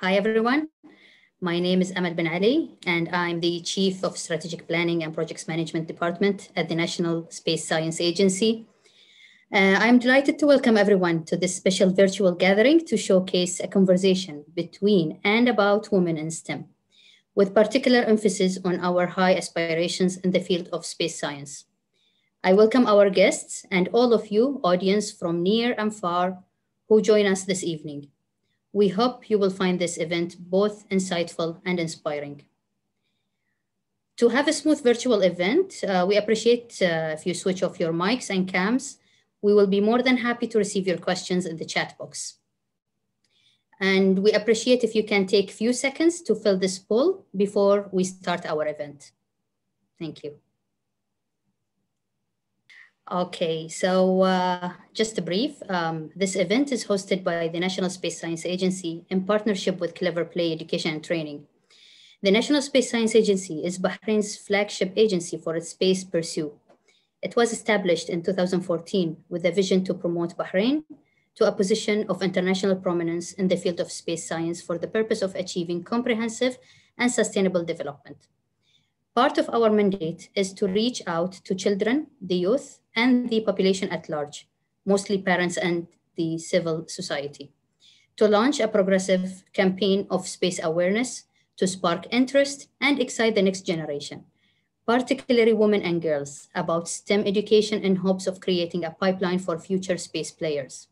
Hi, everyone. My name is Amal Ben Ali, and I'm the Chief of Strategic Planning and Projects Management Department at the National Space Science Agency. I'm delighted to welcome everyone to this special virtual gathering to showcase a conversation between and about women in STEM, with particular emphasis on our high aspirations in the field of space science. I welcome our guests and all of you, audience from near and far, who join us this evening. We hope you will find this event both insightful and inspiring. To have a smooth virtual event, we appreciate if you switch off your mics and cams. We will be more than happy to receive your questions in the chat box. And we appreciate if you can take a few seconds to fill this poll before we start our event. Thank you. Okay, so just a brief. This event is hosted by the National Space Science Agency in partnership with Clever Play Education and Training. The National Space Science Agency is Bahrain's flagship agency for its space pursuit. It was established in 2014 with a vision to promote Bahrain to a position of international prominence in the field of space science for the purpose of achieving comprehensive and sustainable development. Part of our mandate is to reach out to children, the youth, and the population at large, mostly parents and the civil society, to launch a progressive campaign of space awareness to spark interest and excite the next generation, particularly women and girls, about STEM education in hopes of creating a pipeline for future space players.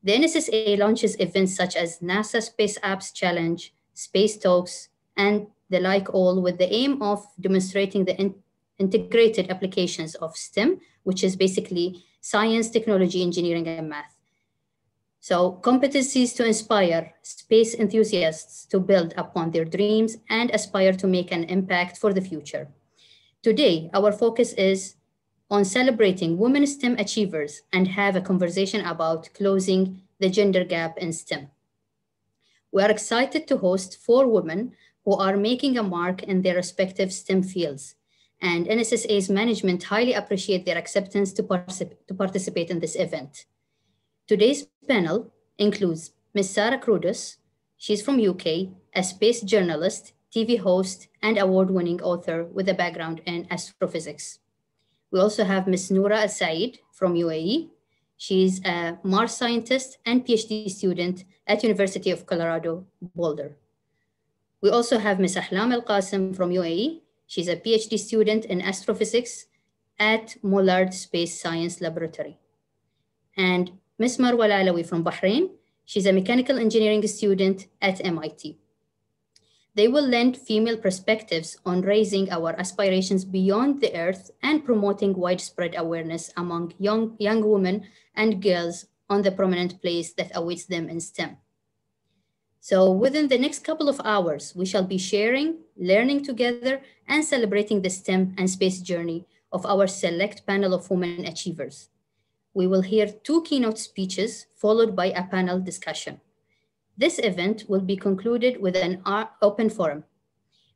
The NSSA launches events such as NASA Space Apps Challenge, Space Talks, and the like, all with the aim of demonstrating the integrated applications of STEM, which is basically science, technology, engineering, and math. So competencies to inspire space enthusiasts to build upon their dreams and aspire to make an impact for the future. Today, our focus is on celebrating women STEM achievers and have a conversation about closing the gender gap in STEM. We are excited to host 4 women who are making a mark in their respective STEM fields, and NSSA's management highly appreciate their acceptance to participate in this event. Today's panel includes Ms. Sarah Cruddas. She's from UK, a space journalist, TV host, and award-winning author with a background in astrophysics. We also have Ms. Noura Al-Said from UAE. She's a Mars scientist and PhD student at University of Colorado, Boulder. We also have Ms. Ahlam Al-Qasim from UAE. She's a PhD student in astrophysics at Mullard Space Science Laboratory. And Ms. Marwa Al-Alawi from Bahrain. She's a mechanical engineering student at MIT. They will lend female perspectives on raising our aspirations beyond the Earth and promoting widespread awareness among young women and girls on the prominent place that awaits them in STEM. So within the next couple of hours, we shall be sharing, learning together, and celebrating the STEM and space journey of our select panel of women achievers. We will hear 2 keynote speeches followed by a panel discussion. This event will be concluded with an open forum.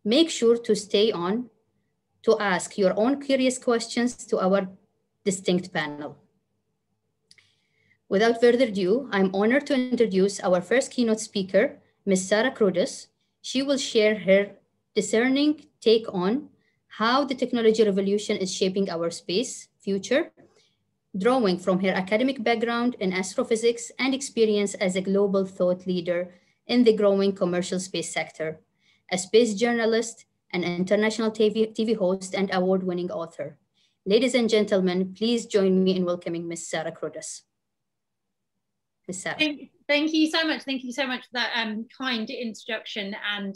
Make sure to stay on to ask your own curious questions to our distinct panel. Without further ado, I'm honored to introduce our first keynote speaker, Ms. Sarah Cruddas. She will share her discerning take on how the technology revolution is shaping our space future, drawing from her academic background in astrophysics and experience as a global thought leader in the growing commercial space sector, a space journalist, an international TV host, and award-winning author. Ladies and gentlemen, please join me in welcoming Ms. Sarah Cruddas. Ms. Sarah. Thank you so much. Thank you so much for that kind introduction. And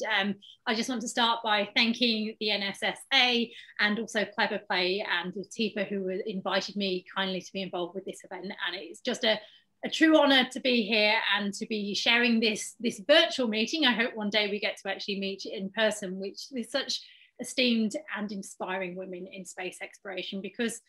I just want to start by thanking the NSSA and also Clever Play and Latifa, who invited me kindly to be involved with this event. And it's just a true honor to be here and to be sharing this virtual meeting. I hope one day we get to actually meet in person, which is such esteemed and inspiring women in space exploration, because,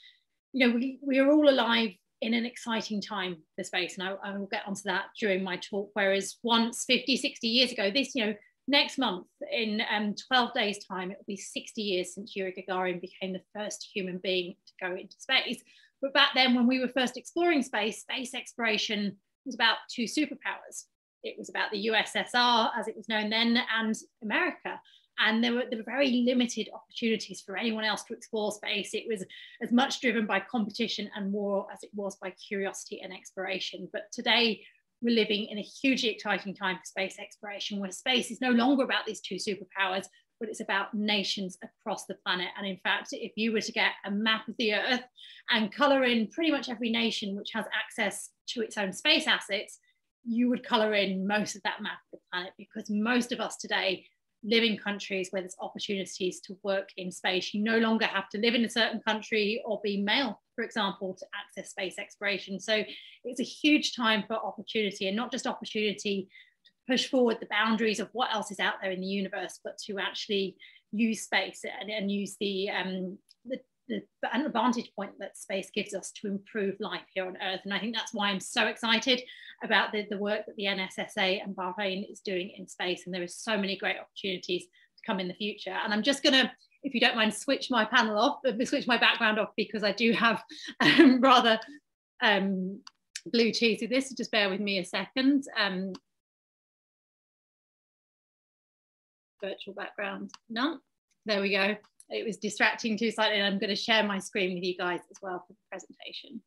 you know, we are all alive in an exciting time for space, and I will get onto that during my talk. Whereas once 50, 60 years ago, this, you know, next month in 12 days time, it will be 60 years since Yuri Gagarin became the first human being to go into space. But back then, when we were first exploring space, space exploration was about 2 superpowers. it was about the USSR as it was known then, and America. And there were very limited opportunities for anyone else to explore space. It was as much driven by competition and more as it was by curiosity and exploration. But today, we're living in a hugely exciting time for space exploration, where space is no longer about these two superpowers, but it's about nations across the planet. And in fact, if you were to get a map of the Earth and colour in pretty much every nation which has access to its own space assets, you would colour in most of that map of the planet, because most of us today live in countries where there's opportunities to work in space. You no longer have to live in a certain country or be male, for example, to access space exploration. So it's a huge time for opportunity, and not just opportunity to push forward the boundaries of what else is out there in the universe, but to actually use space and use the advantage point that space gives us to improve life here on Earth. And I think that's why I'm so excited about the work that the NSSA and Bahrain is doing in space. And there are so many great opportunities to come in the future. And I'm just gonna, if you don't mind, switch my panel off, switch my background off, because I do have rather blue cheese with this, so just bear with me a second. Virtual background, no, there we go. It was distracting too slightly, and I'm going to share my screen with you guys as well for the presentation.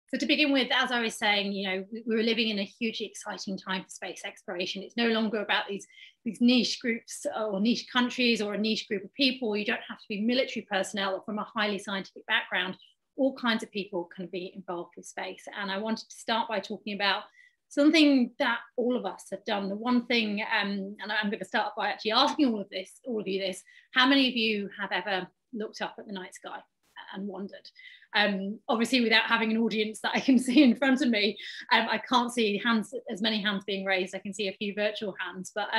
So to begin with, as I was saying, you know, we were living in a hugely exciting time for space exploration. It's no longer about these niche groups or niche countries or a niche group of people. You don't have to be military personnel or from a highly scientific background. All kinds of people can be involved with space. And I wanted to start by talking about something that all of us have done. The one thing, and I'm going to start by actually asking all of you this, how many of you have ever looked up at the night sky and wondered? Obviously, without having an audience that I can see in front of me, I can't see as many hands being raised. I can see a few virtual hands, but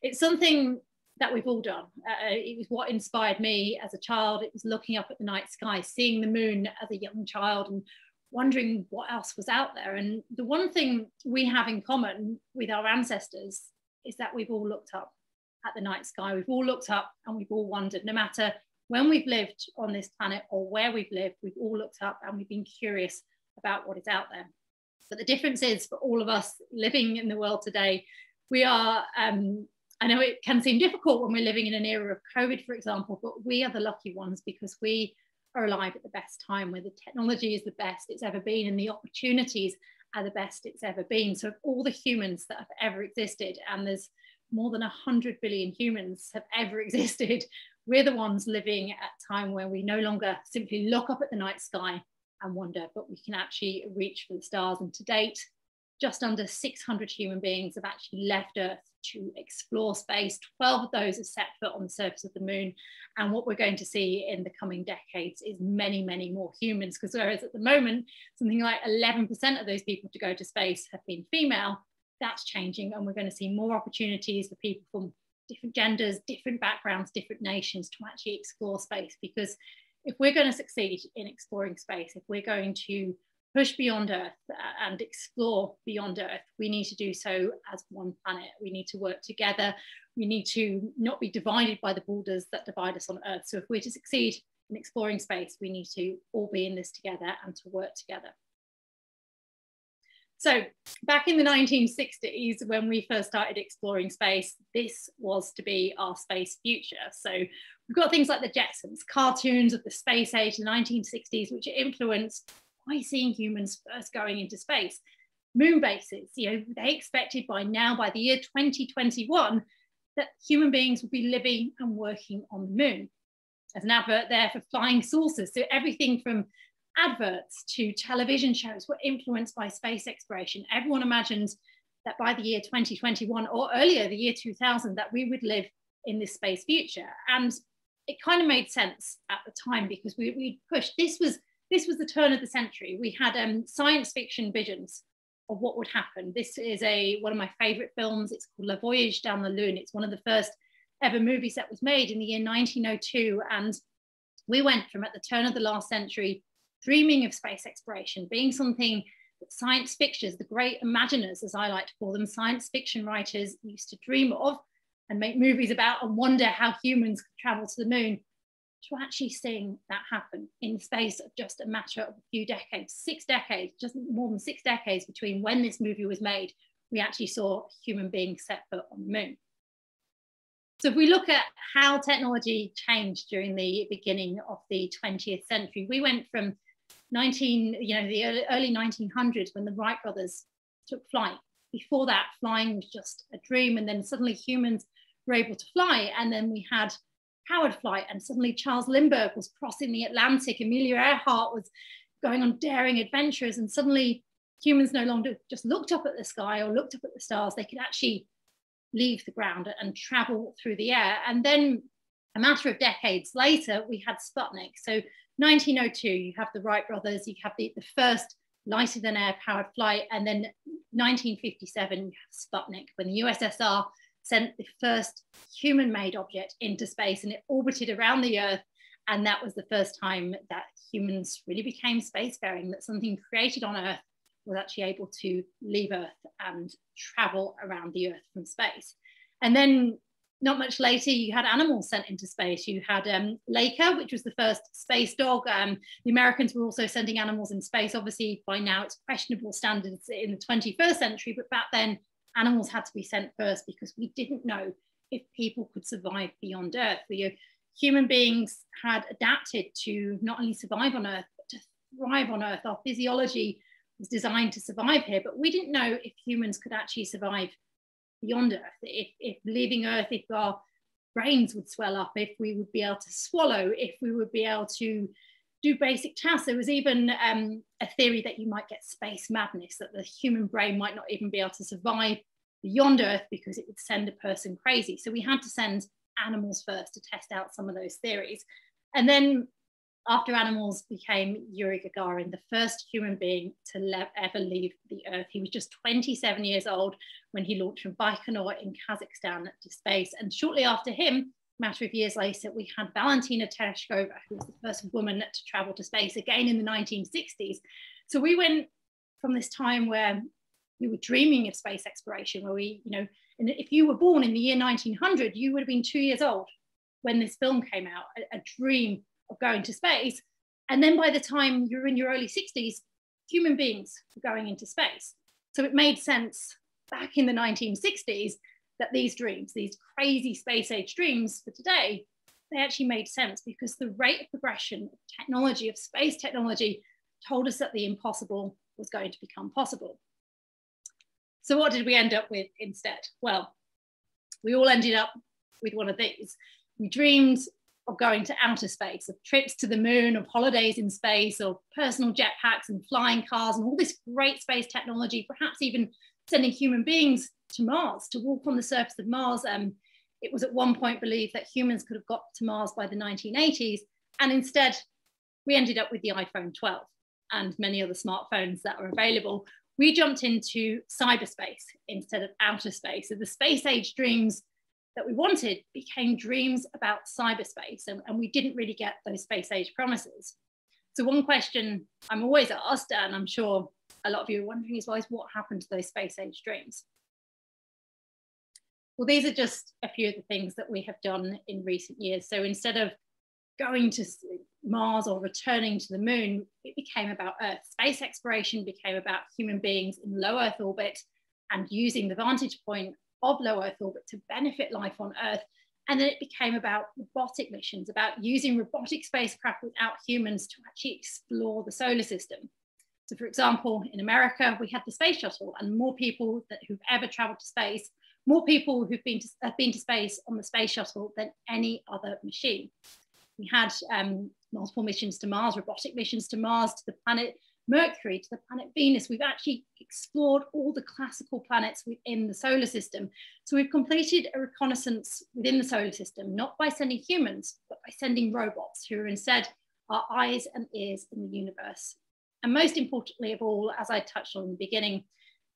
it's something that we've all done. It was what inspired me as a child. It was looking up at the night sky, seeing the moon as a young child and wondering what else was out there. And the one thing we have in common with our ancestors is that we've all looked up at the night sky. We've all looked up and we've all wondered. No matter when we've lived on this planet or where we've lived, we've all looked up and we've been curious about what is out there. But the difference is, for all of us living in the world today, we are, I know it can seem difficult when we're living in an era of COVID, for example, but we are the lucky ones because we are alive at the best time, where the technology is the best it's ever been and the opportunities are the best it's ever been. So of all the humans that have ever existed, and there's more than 100 billion humans have ever existed, we're the ones living at a time where we no longer simply look up at the night sky and wonder, but we can actually reach for the stars. And to date, just under 600 human beings have actually left Earth to explore space. 12 of those have set foot on the surface of the moon. And what we're going to see in the coming decades is many, many more humans, because whereas at the moment, something like 11% of those people to go to space have been female, that's changing. And we're going to see more opportunities for people from different genders, different backgrounds, different nations to actually explore space. Because if we're going to succeed in exploring space, if we're going to push beyond Earth and explore beyond Earth, we need to do so as one planet. We need to work together. We need to not be divided by the borders that divide us on Earth. So if we're to succeed in exploring space, we need to all be in this together and to work together. So back in the 1960s, when we first started exploring space, this was to be our space future. So we've got things like the Jetsons, cartoons of the space age, the 1960s, which influenced why seeing humans first going into space. Moon bases, you know, they expected by now, by the year 2021, that human beings would be living and working on the moon. There's an advert there for flying saucers. So everything from adverts to television shows were influenced by space exploration. Everyone imagined that by the year 2021 or earlier, the year 2000, that we would live in this space future. And it kind of made sense at the time, because we pushed, this was the turn of the century. We had science fiction visions of what would happen. This is one of my favorite films. It's called Le Voyage dans la Lune. It's one of the first ever movies that was made in the year 1902. And we went from, at the turn of the last century, dreaming of space exploration being something that science fictions, the great imaginers, as I like to call them, science fiction writers used to dream of and make movies about and wonder how humans could travel to the moon. to actually seeing that happen in the space of just a matter of a few decades, 6 decades, just more than 6 decades between when this movie was made, we actually saw human beings set foot on the moon. So if we look at how technology changed during the beginning of the 20th century, we went from the early 1900s when the Wright brothers took flight. Before that, flying was just a dream, and then suddenly humans were able to fly, and then we had powered flight, and suddenly Charles Lindbergh was crossing the Atlantic, Amelia Earhart was going on daring adventures, and suddenly humans no longer just looked up at the sky or looked up at the stars, they could actually leave the ground and travel through the air. And then a matter of decades later, we had Sputnik. So 1902, you have the Wright brothers, you have the first lighter than air powered flight, and then 1957, you have Sputnik, when the USSR sent the first human-made object into space, and it orbited around the Earth. And that was the first time that humans really became spacefaring, that something created on Earth was actually able to leave Earth and travel around the Earth from space. And then not much later, you had animals sent into space. You had Laika, which was the first space dog. The Americans were also sending animals in space. Obviously, by now it's questionable standards in the 21st century, but back then animals had to be sent first because we didn't know if people could survive beyond Earth. Human beings had adapted to not only survive on Earth, but to thrive on Earth. Our physiology was designed to survive here, but we didn't know if humans could actually survive beyond Earth, if leaving Earth, if our brains would swell up, if we would be able to swallow, if we would be able to do basic tasks. There was even a theory that you might get space madness, that the human brain might not even be able to survive beyond Earth because it would send a person crazy. So we had to send animals first to test out some of those theories. And then after animals became Yuri Gagarin, the first human being to ever leave the Earth. He was just 27 years old when he launched from Baikonur in Kazakhstan to space. And shortly after him, a matter of years later, we had Valentina Tereshkova, who was the first woman to travel to space, again in the 1960s. So we went from this time where we were dreaming of space exploration, where and if you were born in the year 1900, you would have been 2 years old when this film came out, a dream of going to space. And then by the time you're in your early 60s, human beings were going into space. So it made sense back in the 1960s that these dreams, these crazy space age dreams for today, they actually made sense because the rate of progression of technology, of space technology, told us that the impossible was going to become possible. So what did we end up with instead? Well, we all ended up with one of these. We dreamed of going to outer space, of trips to the moon, of holidays in space, of personal jetpacks and flying cars and all this great space technology, perhaps even sending human beings to Mars, to walk on the surface of Mars. It was at one point believed that humans could have got to Mars by the 1980s. And instead, we ended up with the iPhone 12 and many other smartphones that are available. We jumped into cyberspace instead of outer space. So the space age dreams that we wanted became dreams about cyberspace, and we didn't really get those space age promises. So one question I'm always asked, and I'm sure a lot of you are wondering as well, is what happened to those space age dreams? Well, these are just a few of the things that we have done in recent years. So instead of going to Mars or returning to the moon, it became about Earth. Space exploration became about human beings in low Earth orbit and using the vantage point of low Earth orbit to benefit life on Earth. And then it became about robotic missions, about using robotic spacecraft without humans to actually explore the solar system. So for example, in America, we had the space shuttle, and more people who've ever traveled to space, more people who've have been to space on the space shuttle than any other machine. We had multiple missions to Mars, robotic missions to Mars, to the planet Mercury, to the planet Venus. We've actually explored all the classical planets within the solar system. So we've completed a reconnaissance within the solar system, not by sending humans, but by sending robots who are instead our eyes and ears in the universe. And most importantly of all, as I touched on in the beginning,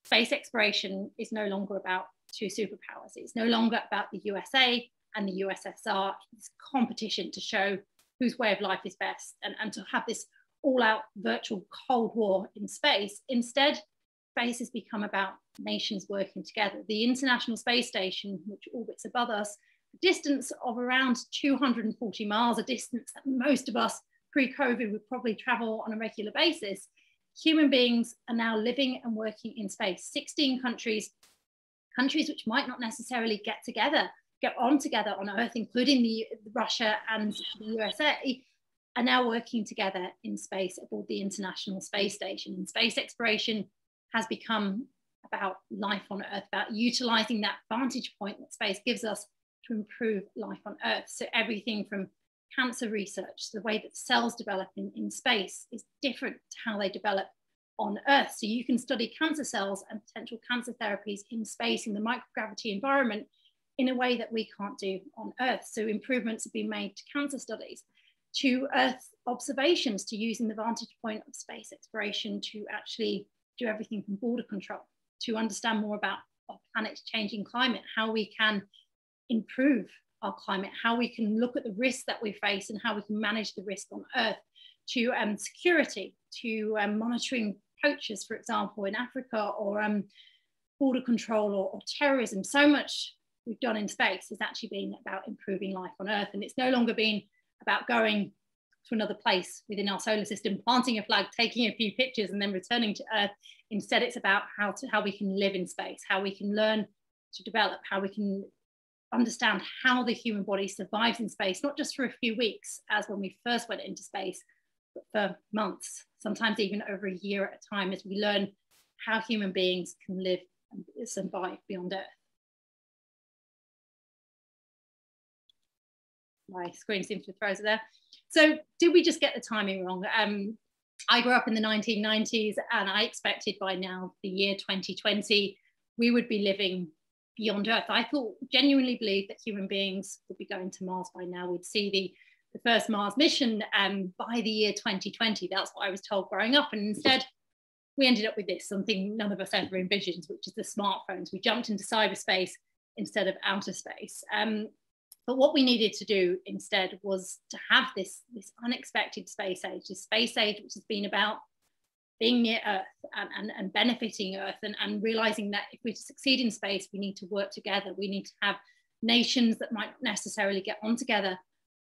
space exploration is no longer about two superpowers. It's no longer about the USA and the USSR. It's competition to show whose way of life is best and to have this all-out virtual Cold War in space. Instead, space has become about nations working together. The International Space Station, which orbits above us, a distance of around 240 miles, a distance that most of us pre-COVID would probably travel on a regular basis. Human beings are now living and working in space. 16 countries which might not necessarily get on together on Earth, including Russia and the USA, are now working together in space aboard the International Space Station. And space exploration has become about life on Earth, about utilizing that vantage point that space gives us to improve life on Earth. So everything from cancer research, the way that cells develop in space is different to how they develop on Earth. So you can study cancer cells and potential cancer therapies in space, in the microgravity environment, in a way that we can't do on Earth. So improvements have been made to cancer studies, to Earth observations, to using the vantage point of space exploration to actually do everything from border control, to understand more about our planet's changing climate, how we can improve our climate, how we can look at the risks that we face and how we can manage the risk on Earth, to security, to monitoring poachers, for example, in Africa, or border control or terrorism. So much we've done in space has actually been about improving life on Earth. And it's no longer been about going to another place within our solar system, planting a flag, taking a few pictures and then returning to Earth. Instead, it's about how we can live in space, how we can learn to develop, how we can understand how the human body survives in space, not just for a few weeks, as when we first went into space, but for months, sometimes even over a year at a time, as we learn how human beings can live and survive beyond Earth. My screen seems to have frozen there. So did we just get the timing wrong? I grew up in the 1990s and I expected by now, the year 2020, we would be living beyond Earth. I genuinely believed that human beings would be going to Mars by now. We'd see the first Mars mission by the year 2020. That's what I was told growing up. And instead, we ended up with this, something none of us ever envisioned, which is the smartphones. We jumped into cyberspace instead of outer space. But what we needed to do instead was to have this unexpected space age, this space age which has been about being near Earth and benefiting Earth, and realizing that if we succeed in space, we need to work together. We need to have nations that might not necessarily get on together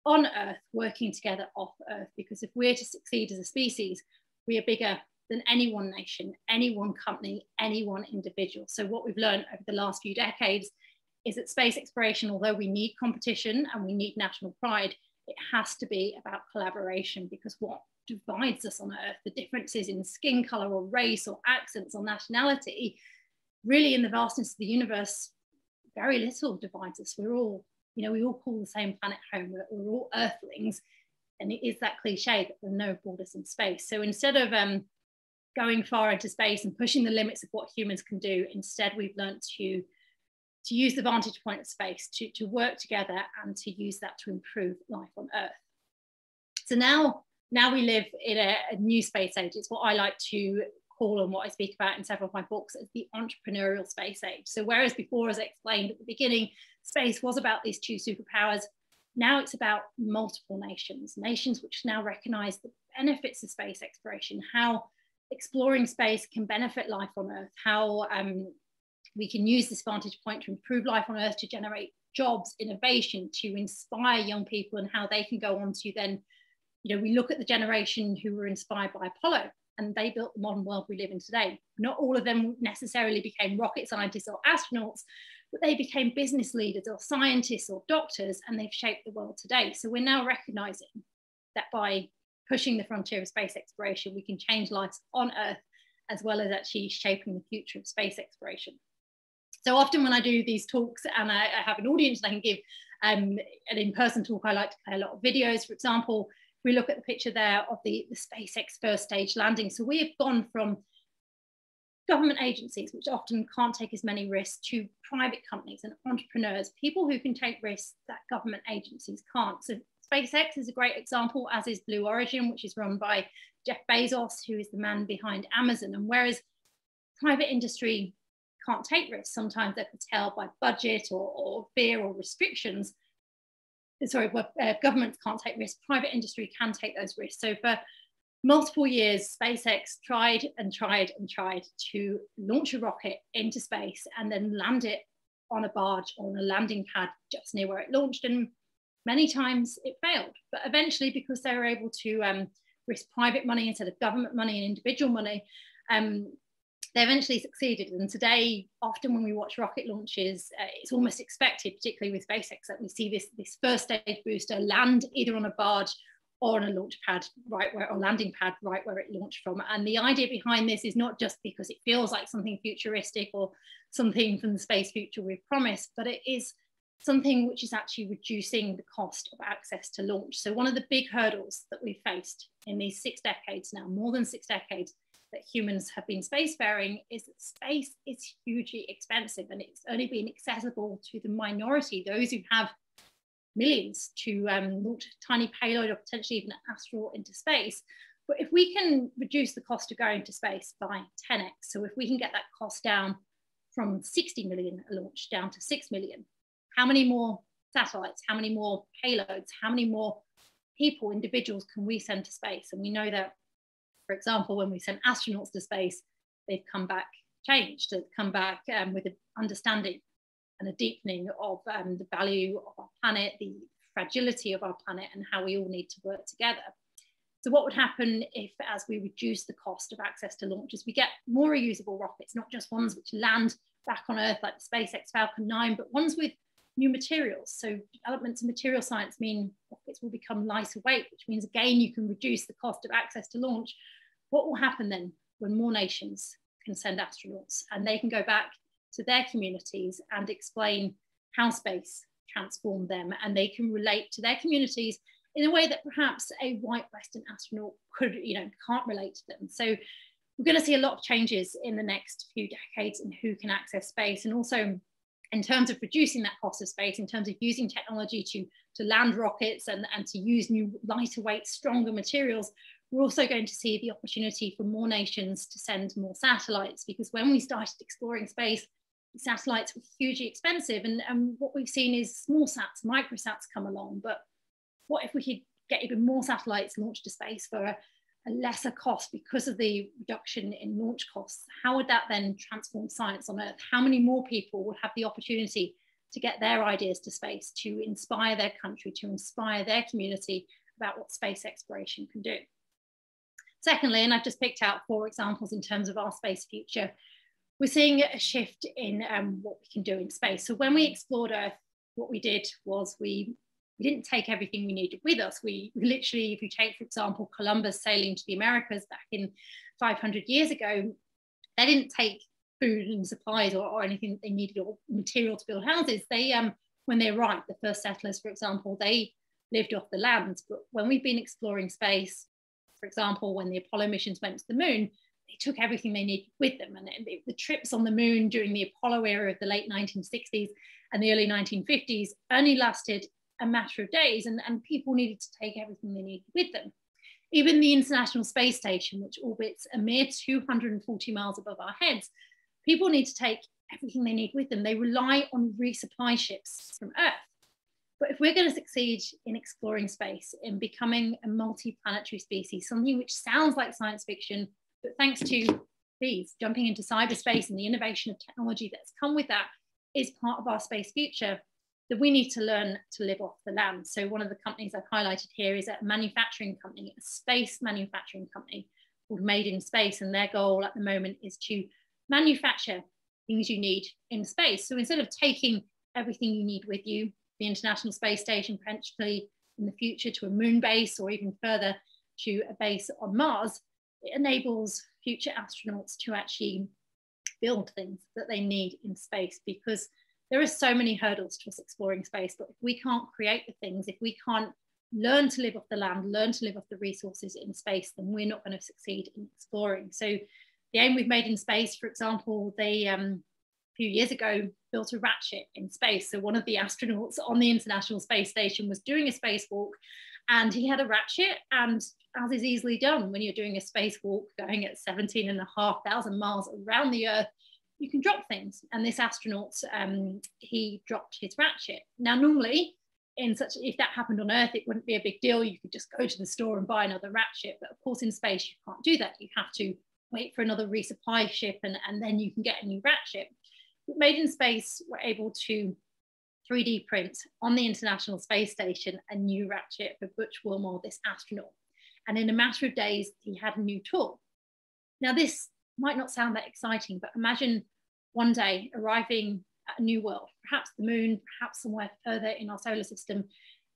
on Earth, working together off Earth, because if we're to succeed as a species, we are bigger than any one nation, any one company, any one individual. So what we've learned over the last few decades is that space exploration, although we need competition and we need national pride, it has to be about collaboration, because what divides us on Earth, the differences in skin color or race or accents or nationality, really in the vastness of the universe, very little divides us. We're all, we all call the same planet home. We're all Earthlings. And it is that cliche that there are no borders in space. So instead of going far into space and pushing the limits of what humans can do, instead we've learned to use the vantage point of space, to work together and to use that to improve life on Earth. So now we live in a new space age. It's what I like to call, and what I speak about in several of my books, as the entrepreneurial space age. So whereas before, as I explained at the beginning, space was about these two superpowers, now it's about multiple nations which now recognize the benefits of space exploration, how exploring space can benefit life on Earth, how we can use this vantage point to improve life on Earth, to generate jobs, innovation, to inspire young people, and how they can go on to then, we look at the generation who were inspired by Apollo, and they built the modern world we live in today. Not all of them necessarily became rocket scientists or astronauts, but they became business leaders or scientists or doctors, and they've shaped the world today. So we're now recognizing that by pushing the frontier of space exploration, we can change lives on Earth, as well as actually shaping the future of space exploration. So often when I do these talks and I have an audience that I can give an in-person talk, I like to play a lot of videos. For example, we look at the picture there of the SpaceX first stage landing. So we have gone from government agencies, which often can't take as many risks, to private companies and entrepreneurs, people who can take risks that government agencies can't. So SpaceX is a great example, as is Blue Origin, which is run by Jeff Bezos, who is the man behind Amazon. And whereas private industry can't take risks, sometimes they're curtailed by budget or fear or restrictions. Sorry, governments can't take risks, private industry can take those risks. So for multiple years, SpaceX tried and tried and tried to launch a rocket into space and then land it on a barge or on a landing pad just near where it launched, and many times it failed. But eventually, because they were able to risk private money instead of government money and individual money, they eventually succeeded. And today, often when we watch rocket launches, it's almost expected, particularly with SpaceX, that we see this first stage booster land either on a barge or on a launch pad or landing pad right where it launched from. And the idea behind this is not just because it feels like something futuristic or something from the space future we've promised, but it is something which is actually reducing the cost of access to launch. So one of the big hurdles that we've faced in these 6 decades now, more than 6 decades, that humans have been spacefaring, is that space is hugely expensive, and it's only been accessible to the minority, those who have millions, to launch a tiny payload or potentially even an astronaut into space. But if we can reduce the cost of going to space by 10x, so if we can get that cost down from 60 million a launch down to 6 million, how many more satellites, how many more payloads, how many more people, individuals can we send to space? And we know that, for example, when we send astronauts to space, they've come back changed, they've come back with an understanding and a deepening of the value of our planet, the fragility of our planet, and how we all need to work together. So what would happen if, as we reduce the cost of access to launches, we get more reusable rockets, not just ones which land back on Earth like the SpaceX Falcon 9, but ones with new materials. So developments in material science mean rockets will become lighter weight, which means, again, you can reduce the cost of access to launch. What will happen then when more nations can send astronauts and they can go back to their communities and explain how space transformed them, and they can relate to their communities in a way that perhaps a white Western astronaut can't relate to them. So we're going to see a lot of changes in the next few decades in who can access space, and also in terms of reducing that cost of space, in terms of using technology to land rockets and to use new lighter weight, stronger materials. We're also going to see the opportunity for more nations to send more satellites, because when we started exploring space, satellites were hugely expensive, and what we've seen is small sats, microsats come along. But what if we could get even more satellites launched to space for a lesser cost because of the reduction in launch costs? How would that then transform science on Earth? How many more people would have the opportunity to get their ideas to space, to inspire their country, to inspire their community about what space exploration can do? Secondly, and I've just picked out 4 examples in terms of our space future, we're seeing a shift in what we can do in space. So when we explored Earth, what we did was we didn't take everything we needed with us. We literally, if you take, for example, Columbus sailing to the Americas back in 500 years ago, they didn't take food and supplies or anything they needed, or material to build houses. They, when they arrived, the first settlers, for example, they lived off the land. But when we've been exploring space, for example, when the Apollo missions went to the moon, they took everything they needed with them. And the trips on the moon during the Apollo era of the late 1960s and the early 1950s only lasted a matter of days, and people needed to take everything they needed with them. Even the International Space Station, which orbits a mere 240 miles above our heads, people need to take everything they need with them. They rely on resupply ships from Earth. But if we're going to succeed in exploring space, in becoming a multi-planetary species, something which sounds like science fiction, but thanks to these jumping into cyberspace and the innovation of technology that's come with that is part of our space future, that we need to learn to live off the land. So one of the companies I've highlighted here is a manufacturing company, a space manufacturing company called Made in Space. And their goal at the moment is to manufacture things you need in space. So instead of taking everything you need with you, the International Space Station, potentially in the future to a moon base or even further to a base on Mars, it enables future astronauts to actually build things that they need in space, because there are so many hurdles to us exploring space. But if we can't create the things, if we can't learn to live off the land, learn to live off the resources in space, then we're not going to succeed in exploring. So the aim we've made in space, for example, they a few years ago built a ratchet in space. So one of the astronauts on the International Space Station was doing a spacewalk, and he had a ratchet, and as is easily done when you're doing a spacewalk going at 17,500 miles around the Earth, you can drop things. And this astronaut, he dropped his ratchet. Now, normally, if that happened on Earth, it wouldn't be a big deal. You could just go to the store and buy another ratchet. But of course, in space, you can't do that. You have to wait for another resupply ship, and then you can get a new ratchet. Made in Space were able to 3D print on the International Space Station a new ratchet for Butch Wilmore, this astronaut. And in a matter of days, he had a new tool. Now, this might not sound that exciting, but imagine one day arriving at a new world, perhaps the moon, perhaps somewhere further in our solar system.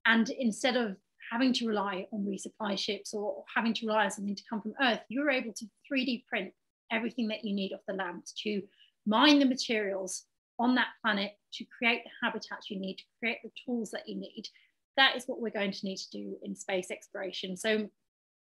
And instead of having to rely on resupply ships or having to rely on something to come from Earth, you're able to 3D print everything that you need off the land, to mine the materials on that planet, to create the habitats you need, to create the tools that you need. That is what we're going to need to do in space exploration. So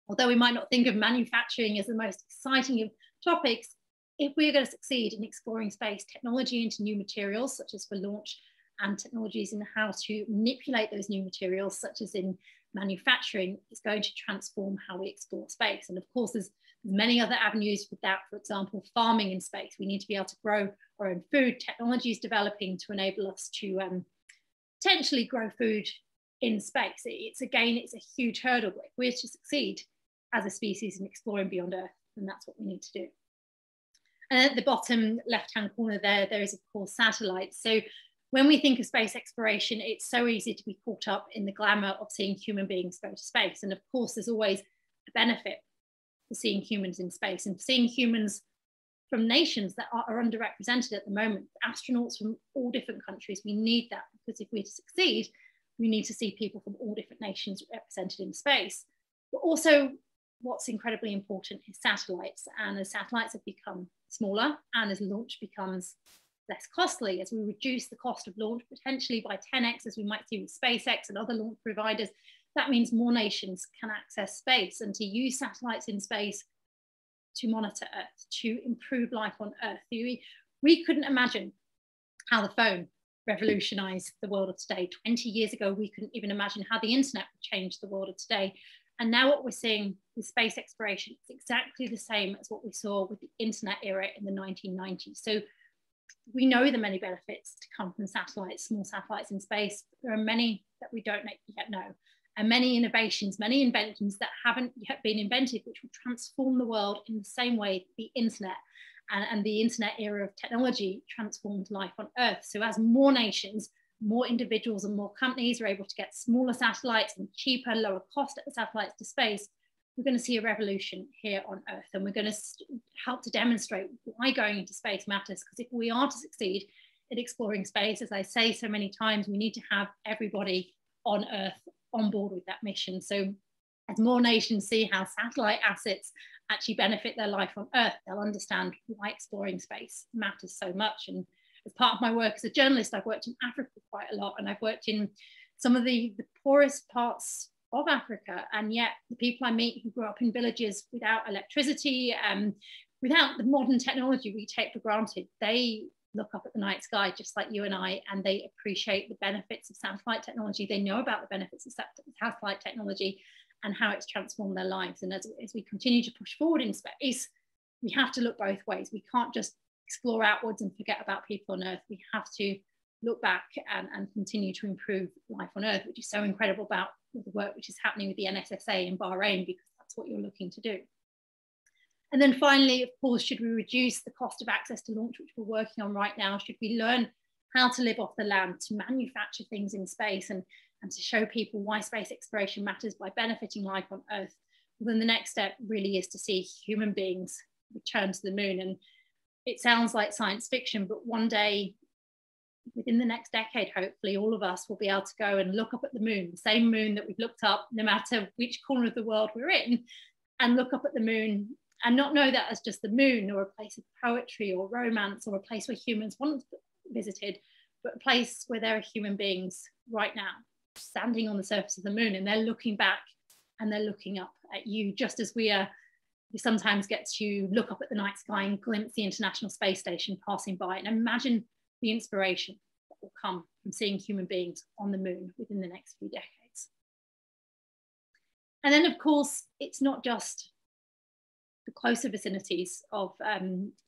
although we might not think of manufacturing as the most exciting of topics, if we're going to succeed in exploring space technology into new materials, such as for launch, and technologies in how to manipulate those new materials, such as in manufacturing, is going to transform how we explore space. And of course, there's many other avenues for that. For example, farming in space. We need to be able to grow our own food. Technology is developing to enable us to potentially grow food in space. It's a huge hurdle. If we're to succeed as a species in exploring beyond Earth, then that's what we need to do. And at the bottom left-hand corner there is of course satellites. So when we think of space exploration, it's so easy to be caught up in the glamour of seeing human beings go to space. And of course, there's always a benefit for seeing humans in space and seeing humans from nations that are underrepresented at the moment. Astronauts from all different countries, we need that, because if we're to succeed, we need to see people from all different nations represented in space. But also, what's incredibly important is satellites. And as satellites have become smaller and as launch becomes less costly, as we reduce the cost of launch potentially by 10x, as we might see with SpaceX and other launch providers, that means more nations can access space and to use satellites in space to monitor Earth, to improve life on Earth. We couldn't imagine how the phone revolutionized the world of today. 20 years ago, we couldn't even imagine how the internet would change the world of today. And now what we're seeing with space exploration is exactly the same as what we saw with the internet era in the 1990s. So we know the many benefits to come from satellites, small satellites in space. There are many that we don't yet know, and many innovations, many inventions that haven't yet been invented, which will transform the world in the same way the internet and the internet era of technology transformed life on Earth. So as more nations, more individuals and more companies are able to get smaller satellites and cheaper, lower cost satellites to space, we're going to see a revolution here on Earth. And we're going to help to demonstrate why going into space matters. Because if we are to succeed in exploring space, as I say so many times, we need to have everybody on Earth on board with that mission. So as more nations see how satellite assets actually benefit their life on Earth, they'll understand why exploring space matters so much. And as part of my work as a journalist, I've worked in Africa quite a lot, and I've worked in some of the poorest parts of Africa, and yet the people I meet who grew up in villages without electricity, without the modern technology we take for granted, they look up at the night sky just like you and I, and they appreciate the benefits of satellite technology. They know about the benefits of satellite technology and how it's transformed their lives. And as we continue to push forward in space, we have to look both ways. We can't just explore outwards and forget about people on Earth. We have to look back and continue to improve life on Earth, which is so incredible about the work which is happening with the NSSA in Bahrain, because that's what you're looking to do. And then finally, of course, should we reduce the cost of access to launch, which we're working on right now? Should we learn how to live off the land, to manufacture things in space, and to show people why space exploration matters by benefiting life on Earth? Well, then the next step really is to see human beings return to the moon. And it sounds like science fiction, but one day, within the next decade, hopefully all of us will be able to go and look up at the moon, the same moon that we've looked up no matter which corner of the world we're in, and look up at the moon and not know that as just the moon or a place of poetry or romance or a place where humans once visited, but a place where there are human beings right now standing on the surface of the moon, and they're looking back and they're looking up at you, just as we sometimes get to look up at the night sky and glimpse the International Space Station passing by. And imagine the inspiration that will come from seeing human beings on the moon within the next few decades. And then, of course, it's not just the closer vicinities of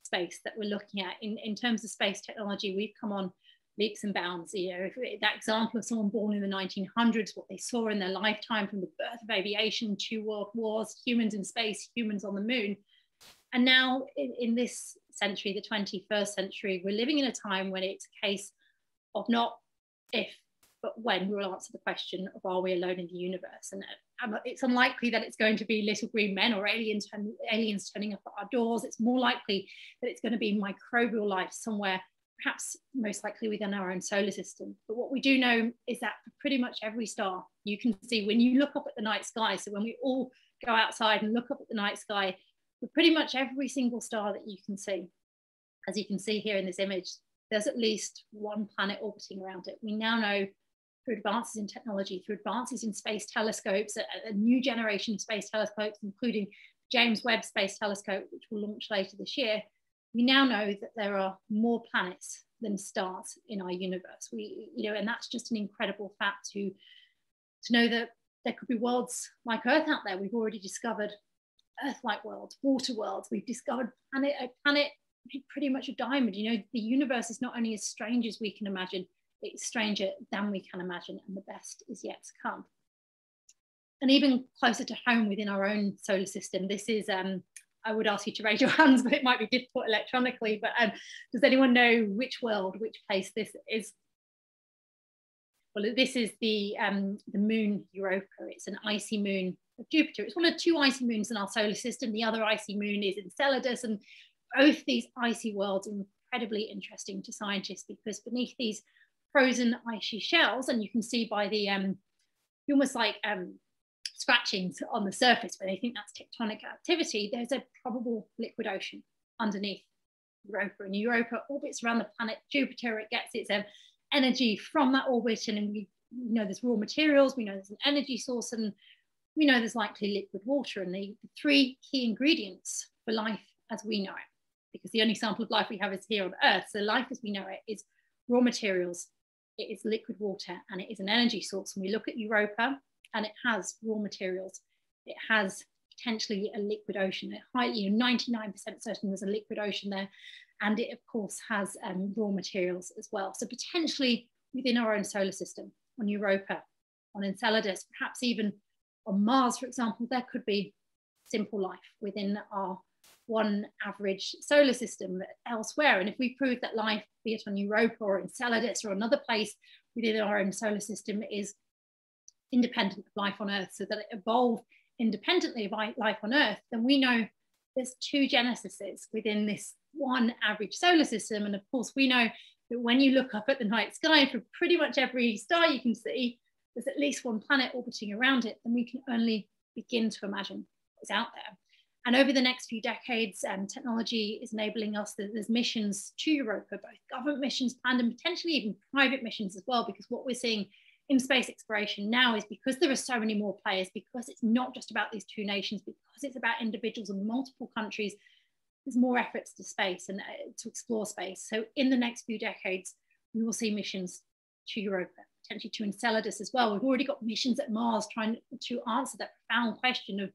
space that we're looking at. In terms of space technology, we've come on leaps and bounds. You know, that example of someone born in the 1900s, what they saw in their lifetime from the birth of aviation, 2 world wars, humans in space, humans on the moon, And now in this century, the 21st century, we're living in a time when it's a case of not if, but when we'll answer the question of, are we alone in the universe? And it's unlikely that it's going to be little green men or aliens turning up at our doors. It's more likely that it's going to be microbial life somewhere, perhaps most likely within our own solar system. But what we do know is that for pretty much every star you can see, when you look up at the night sky, so when we all go outside and look up at the night sky, for pretty much every single star that you can see, as you can see here in this image, there's at least one planet orbiting around it. We now know through advances in technology, through advances in space telescopes, a new generation of space telescopes, including James Webb Space Telescope, which will launch later this year, we now know that there are more planets than stars in our universe. And that's just an incredible fact to know that there could be worlds like Earth out there. We've already discovered Earth-like worlds, water worlds. We've discovered a planet pretty much a diamond. The universe is not only as strange as we can imagine, it's stranger than we can imagine, and the best is yet to come. And even closer to home within our own solar system, this is, I would ask you to raise your hands, but it might be difficult electronically, but does anyone know which world, which place this is? Well, this is the moon Europa. It's an icy moon of Jupiter. It's one of two icy moons in our solar system. The other icy moon is Enceladus, and both these icy worlds are incredibly interesting to scientists because beneath these frozen icy shells, and you can see by the almost like scratchings on the surface where they think that's tectonic activity, there's a probable liquid ocean underneath Europa. And Europa orbits around the planet Jupiter. It gets its energy from that orbit, and we know there's raw materials, we know there's an energy source, and we know there's likely liquid water. And the three key ingredients for life as we know it, because the only sample of life we have is here on Earth, so life as we know it is raw materials, it is liquid water, and it is an energy source. When we look at Europa, and it has raw materials, it has potentially a liquid ocean. Highly, 99% certain there's a liquid ocean there, and it of course has raw materials as well. So potentially within our own solar system, on Europa, on Enceladus, perhaps even on Mars, for example, there could be simple life within our one average solar system elsewhere. And if we prove that life, be it on Europa or Enceladus or another place within our own solar system, is independent of life on Earth, so that it evolved independently of life on Earth, then we know there's two genesises within this one average solar system. And of course, we know that when you look up at the night sky, for pretty much every star you can see, there's at least one planet orbiting around it, then we can only begin to imagine what's out there. And over the next few decades, technology is enabling us, there's missions to Europa, both government missions planned and potentially even private missions as well, because what we're seeing in space exploration now is, because there are so many more players, because it's not just about these two nations, because it's about individuals in multiple countries, there's more efforts to space and to explore space. So in the next few decades, we will see missions to Europa, potentially to Enceladus as well. We've already got missions at Mars trying to answer that profound question of,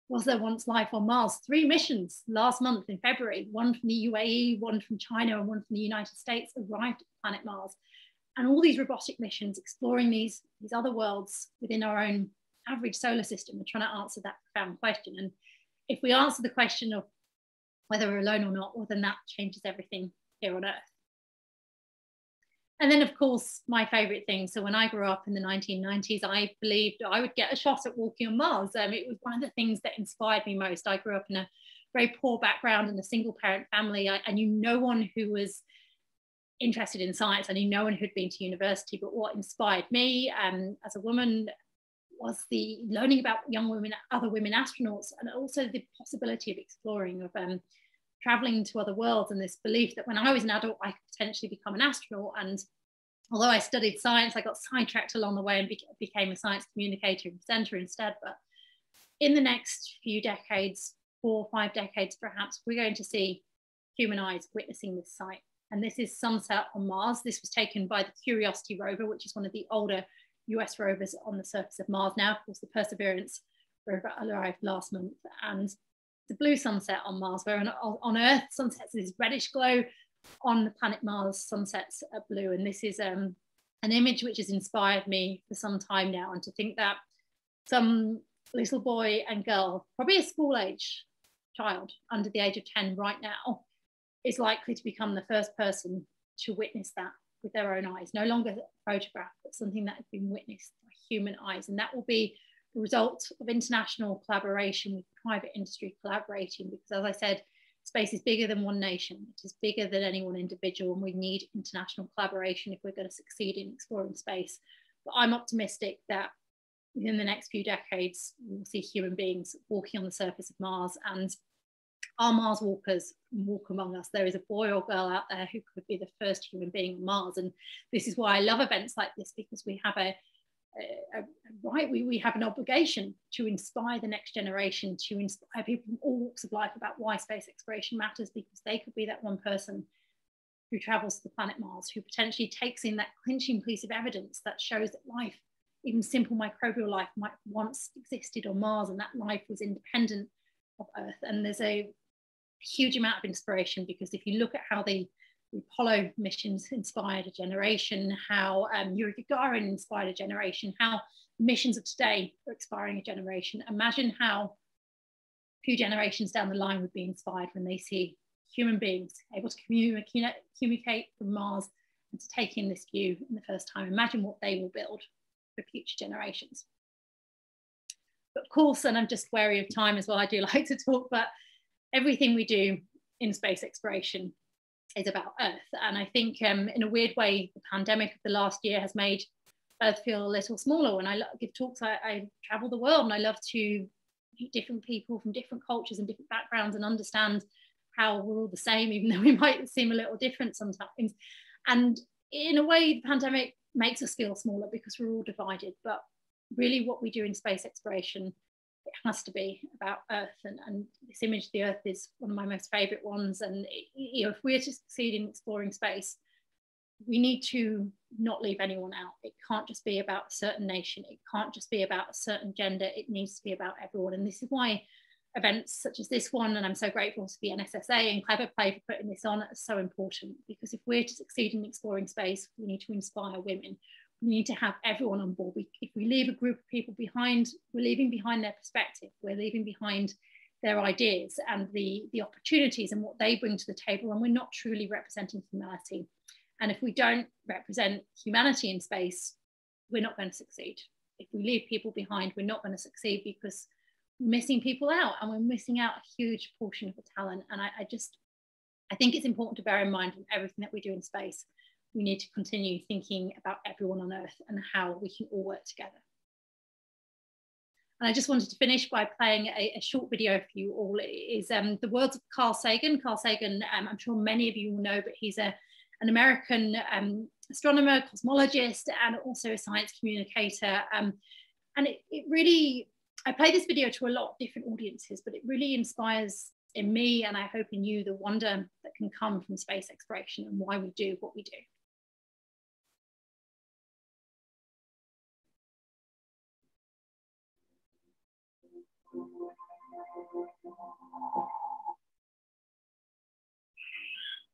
was there once life on Mars? 3 missions last month in February, one from the UAE, one from China, and one from the United States arrived at planet Mars. And all these robotic missions exploring these other worlds within our own average solar system are trying to answer that profound question. And if we answer the question of whether we're alone or not, well, then that changes everything here on Earth. And then, of course, my favorite thing. So when I grew up in the 1990s, I believed I would get a shot at walking on Mars. It was one of the things that inspired me most. I grew up in a very poor background in a single parent family. I knew no one who was interested in science. I knew no one who'd been to university, but what inspired me as a woman was the learning about young women, other women astronauts, and also the possibility of exploring, of traveling to other worlds, and this belief that when I was an adult, I could potentially become an astronaut. And although I studied science, I got sidetracked along the way and became a science communicator and presenter instead. But in the next few decades, 4 or 5 decades perhaps, we're going to see human eyes witnessing this sight. And this is sunset on Mars. This was taken by the Curiosity rover, which is one of the older US rovers on the surface of Mars now. Of course, the Perseverance rover arrived last month. And the blue sunset on Mars, where on Earth, sunsets is reddish glow. On the planet Mars, sunsets are blue. And this is an image which has inspired me for some time now. And to think that some little boy and girl, probably a school age, child under the age of 10 right now is likely to become the first person to witness that with their own eyes, no longer a photograph, but something that has been witnessed by human eyes. And that will be the result of international collaboration with private industry collaborating, because as I said, space is bigger than one nation, it is bigger than any one individual, and we need international collaboration if we're going to succeed in exploring space. But I'm optimistic that within the next few decades, we'll see human beings walking on the surface of Mars, and our Mars walkers walk among us. There is a boy or girl out there who could be the first human being on Mars. And this is why I love events like this, because we have we have an obligation to inspire the next generation, to inspire people from all walks of life about why space exploration matters, because they could be that one person who travels to the planet Mars, who potentially takes in that clinching piece of evidence that shows that life, even simple microbial life, might once existed on Mars, and that life was independent of Earth. And there's a huge amount of inspiration, because if you look at how the Apollo missions inspired a generation, how Yuri Gagarin inspired a generation, how missions of today are inspiring a generation, imagine how a few generations down the line would be inspired when they see human beings able to communicate from Mars and to take in this view in the first time. Imagine what they will build for future generations. But of course, and I'm just wary of time as well, I do like to talk, but everything we do in space exploration is about Earth. And I think in a weird way, the pandemic of the last year has made Earth feel a little smaller. When I give talks, I travel the world, and I love to meet different people from different cultures and different backgrounds and understand how we're all the same, even though we might seem a little different sometimes. And in a way, the pandemic makes us feel smaller because we're all divided. But really what we do in space exploration, it has to be about Earth. And this image of the Earth is one of my most favorite ones. And if we're to succeed in exploring space, we need to not leave anyone out. It can't just be about a certain nation. It can't just be about a certain gender. It needs to be about everyone. And this is why events such as this one, and I'm so grateful to the NSSA and Clever Play for putting this on, are so important, because if we're to succeed in exploring space, we need to inspire women. We need to have everyone on board. If we leave a group of people behind, we're leaving behind their perspective, we're leaving behind their ideas and the opportunities and what they bring to the table, and we're not truly representing humanity. And if we don't represent humanity in space, we're not going to succeed. If we leave people behind, we're not going to succeed, because we're missing people out, and we're missing out a huge portion of the talent. And I think it's important to bear in mind in everything that we do in space, we need to continue thinking about everyone on Earth and how we can all work together. And I just wanted to finish by playing a short video for you all. It is the words of Carl Sagan. Carl Sagan, I'm sure many of you will know, but he's an American astronomer, cosmologist, and also a science communicator. And it really, I play this video to a lot of different audiences, but it really inspires in me, and I hope in you, the wonder that can come from space exploration and why we do what we do.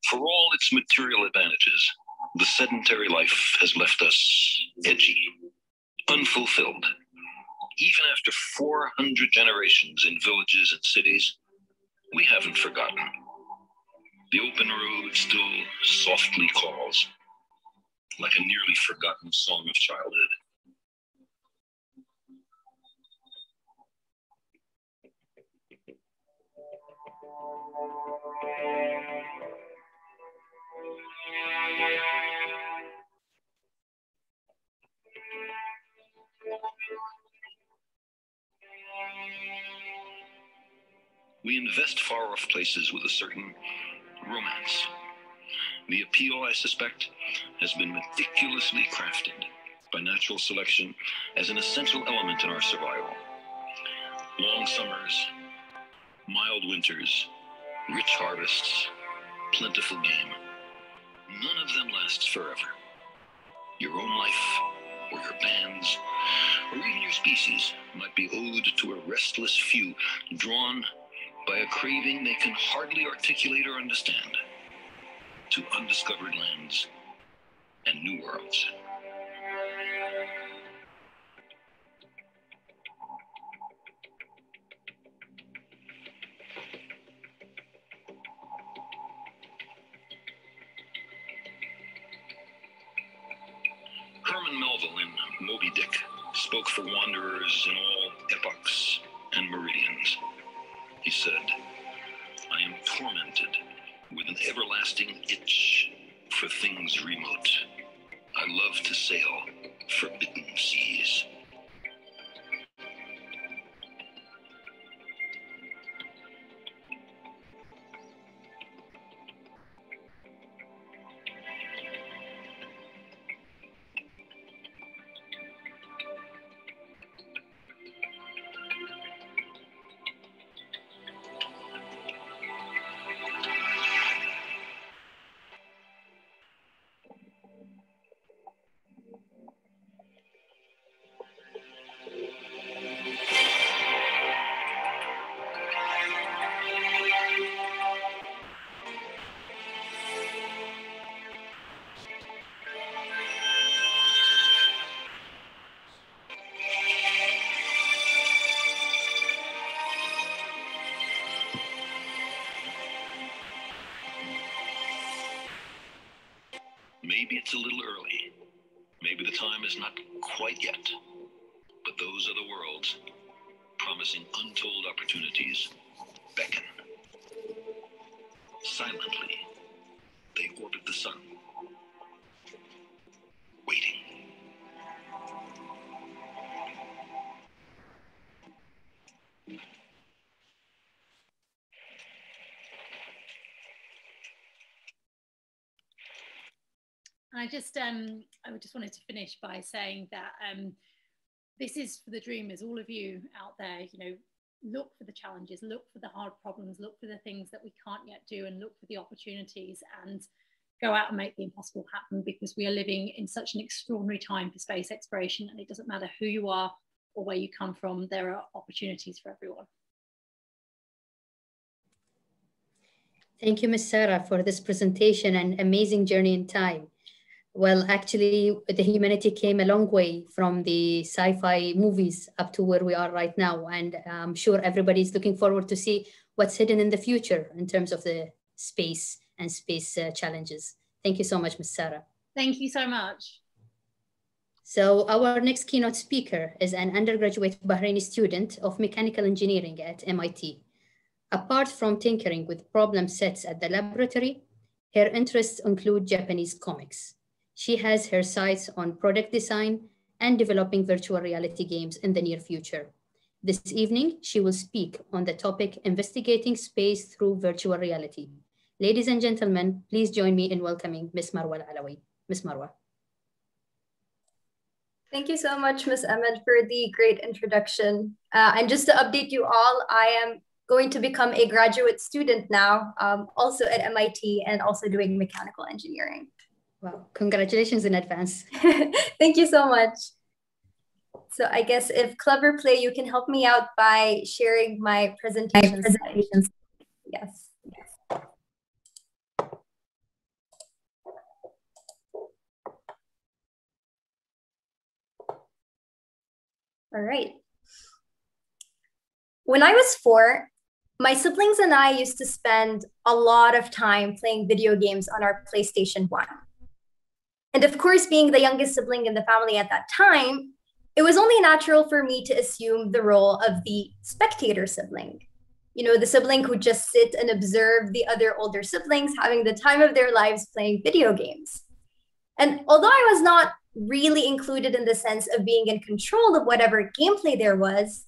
For all its material advantages, the sedentary life has left us edgy, unfulfilled. Even after 400 generations in villages and cities, we haven't forgotten. The open road still softly calls, like a nearly forgotten song of childhood. We invest far-off places with a certain romance. The appeal, I suspect, has been meticulously crafted by natural selection as an essential element in our survival. Long summers, mild winters, rich harvests, plentiful game. None of them lasts forever. Your own life, or your band's, or even your species might be owed to a restless few drawn by a craving they can hardly articulate or understand, to undiscovered lands and new worlds. Sputnik spoke for wanderers in all epochs and meridians. He said, I am tormented with an everlasting itch for things remote. I love to sail forbidden seas. Maybe it's a little early. Maybe the time is not quite yet. But those are the worlds promising untold opportunities beckon. Silently, they orbit the sun, waiting. I just wanted to finish by saying that this is for the dreamers, all of you out there, you know, look for the challenges, look for the hard problems, look for the things that we can't yet do, and look for the opportunities, and go out and make the impossible happen, because we are living in such an extraordinary time for space exploration, and it doesn't matter who you are or where you come from, there are opportunities for everyone. Thank you, Ms. Sarah, for this presentation and amazing journey in time. Well, actually, the humanity came a long way from the sci-fi movies up to where we are right now. And I'm sure everybody's looking forward to see what's hidden in the future in terms of the space and space challenges. Thank you so much, Ms. Sarah. Thank you so much. So our next keynote speaker is an undergraduate Bahraini student of mechanical engineering at MIT. Apart from tinkering with problem sets at the laboratory, her interests include Japanese comics. She has her sights on product design and developing virtual reality games in the near future. This evening, she will speak on the topic, investigating space through virtual reality. Ladies and gentlemen, please join me in welcoming Ms. Marwa Al-Alawi. Ms. Marwa. Thank you so much, Ms. Ahmed, for the great introduction. And just to update you all, I am going to become a graduate student now, also at MIT, and also doing mechanical engineering. Wow, congratulations in advance. Thank you so much. So I guess if Clever Play, you can help me out by sharing my presentation. Yes. All right. When I was 4, my siblings and I used to spend a lot of time playing video games on our PlayStation 1. And of course, being the youngest sibling in the family at that time, it was only natural for me to assume the role of the spectator sibling. You know, the sibling who just sit and observe the other older siblings having the time of their lives playing video games. And although I was not really included in the sense of being in control of whatever gameplay there was,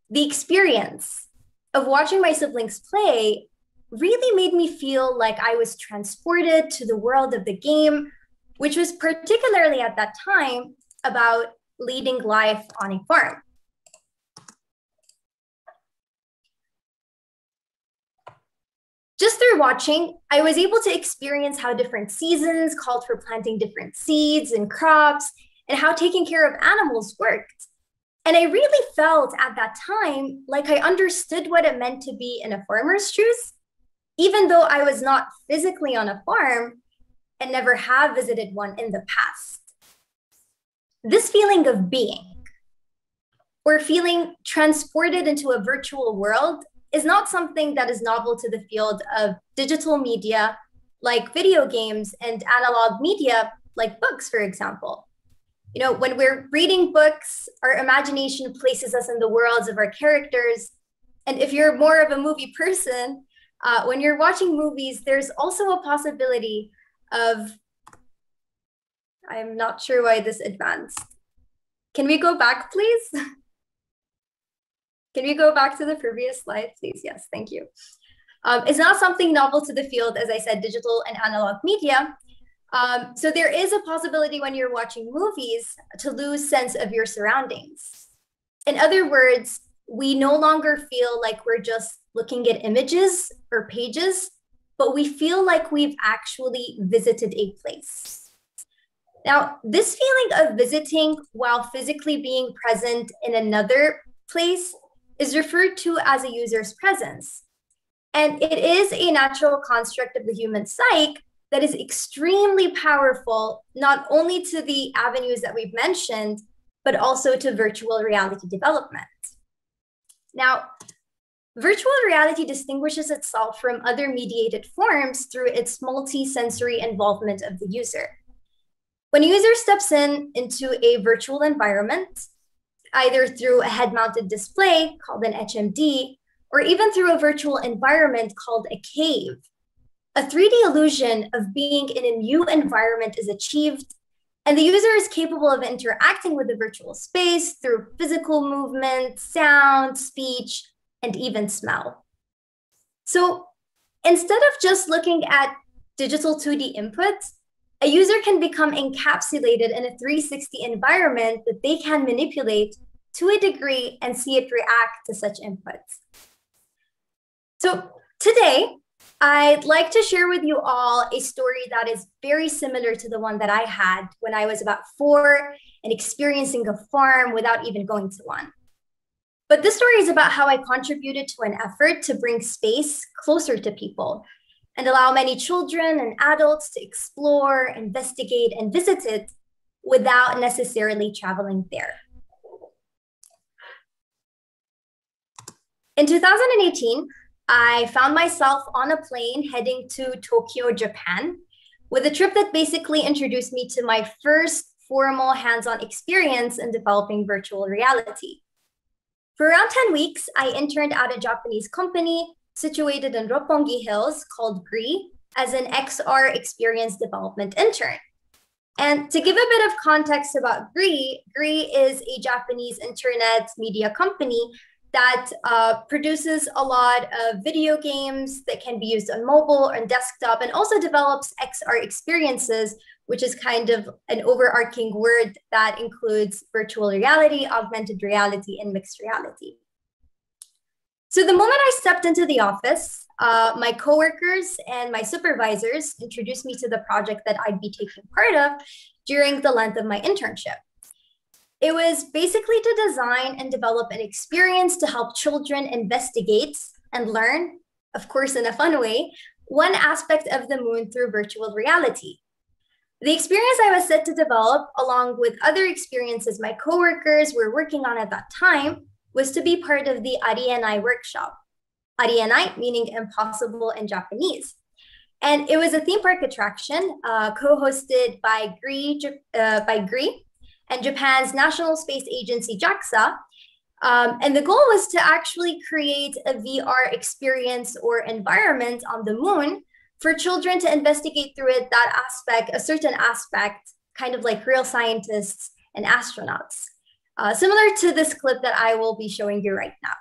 the experience of watching my siblings play really made me feel like I was transported to the world of the game, which was particularly at that time about leading life on a farm. Just through watching, I was able to experience how different seasons called for planting different seeds and crops, and how taking care of animals worked. And I really felt at that time like I understood what it meant to be in a farmer's shoes, even though I was not physically on a farm and never have visited one in the past. This feeling of being, or feeling transported into a virtual world, is not something that is novel to the field of digital media, like video games, and analog media, like books, for example. You know, when we're reading books, our imagination places us in the worlds of our characters. And if you're more of a movie person, when you're watching movies, there's also a possibility of, I'm not sure why this advanced. Can we go back, please? Can we go back to the previous slide, please? Yes, thank you. It's not something novel to the field, as I said, digital and analog media. So there is a possibility when you're watching movies to lose sense of your surroundings. In other words, we no longer feel like we're just looking at images or pages, but we feel like we've actually visited a place. Now, this feeling of visiting while physically being present in another place is referred to as a user's presence. And it is a natural construct of the human psyche that is extremely powerful, not only to the avenues that we've mentioned, but also to virtual reality development. Now, virtual reality distinguishes itself from other mediated forms through its multi-sensory involvement of the user. When a user steps into a virtual environment, either through a head-mounted display called an HMD, or even through a virtual environment called a cave, a 3D illusion of being in a new environment is achieved, and the user is capable of interacting with the virtual space through physical movement, sound, speech, and even smell. So instead of just looking at digital 2D inputs, a user can become encapsulated in a 360 environment that they can manipulate to a degree and see it react to such inputs. So today, I'd like to share with you all a story that is very similar to the one that I had when I was about 4 and experiencing a farm without even going to one. But this story is about how I contributed to an effort to bring space closer to people and allow many children and adults to explore, investigate, and visit it without necessarily traveling there. In 2018, I found myself on a plane heading to Tokyo, Japan, with a trip that basically introduced me to my first formal hands-on experience in developing virtual reality. For around 10 weeks, I interned at a Japanese company situated in Roppongi Hills called GRI as an XR experience development intern. And to give a bit of context about GRI, GRI is a Japanese internet media company that produces a lot of video games that can be used on mobile or desktop, and also develops XR experiences, which is kind of an overarching word that includes virtual reality, augmented reality, and mixed reality. So the moment I stepped into the office, my coworkers and my supervisors introduced me to the project that I'd be taking part of during the length of my internship. It was basically to design and develop an experience to help children investigate and learn, of course in a fun way, one aspect of the moon through virtual reality. The experience I was set to develop, along with other experiences my coworkers were working on at that time, was to be part of the Arienai workshop. Arienai meaning impossible in Japanese. And it was a theme park attraction co-hosted by GRI and Japan's National Space Agency, JAXA. And the goal was to actually create a VR experience or environment on the moon for children to investigate through it that aspect, a certain aspect, kind of like real scientists and astronauts. Similar to this clip that I will be showing you right now.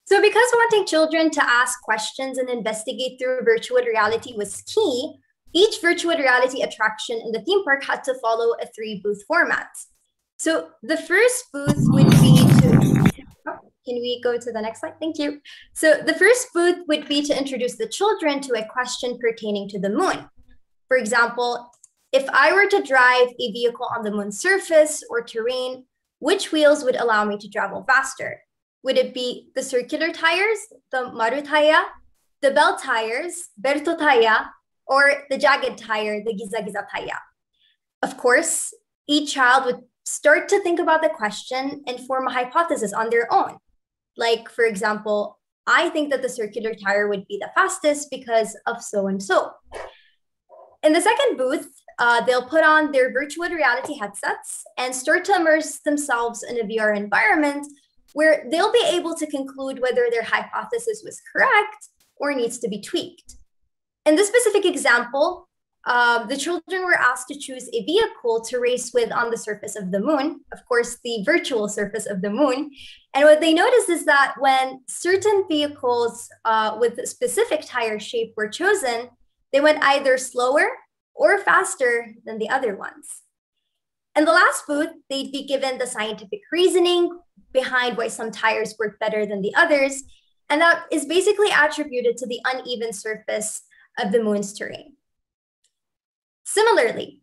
So because wanting children to ask questions and investigate through virtual reality was key, each virtual reality attraction in the theme park had to follow a 3-booth format. So the first booth would be to... Can we go to the next slide? Thank you. So the first booth would be to introduce the children to a question pertaining to the moon. For example, if I were to drive a vehicle on the moon's surface or terrain, which wheels would allow me to travel faster? Would it be the circular tires, the marutaya, the bell tires, bertotaya, or the jagged tire, the giza-giza taya? Of course, each child would start to think about the question and form a hypothesis on their own. Like, for example, I think that the circular tire would be the fastest because of so-and-so. In the second booth, they'll put on their virtual reality headsets and start to immerse themselves in a VR environment where they'll be able to conclude whether their hypothesis was correct or needs to be tweaked. In this specific example, the children were asked to choose a vehicle to race with on the surface of the moon, of course, the virtual surface of the moon. And what they noticed is that when certain vehicles with a specific tire shape were chosen, they went either slower or faster than the other ones. In the last booth, they'd be given the scientific reasoning behind why some tires work better than the others. And that is basically attributed to the uneven surface of the moon's terrain. Similarly,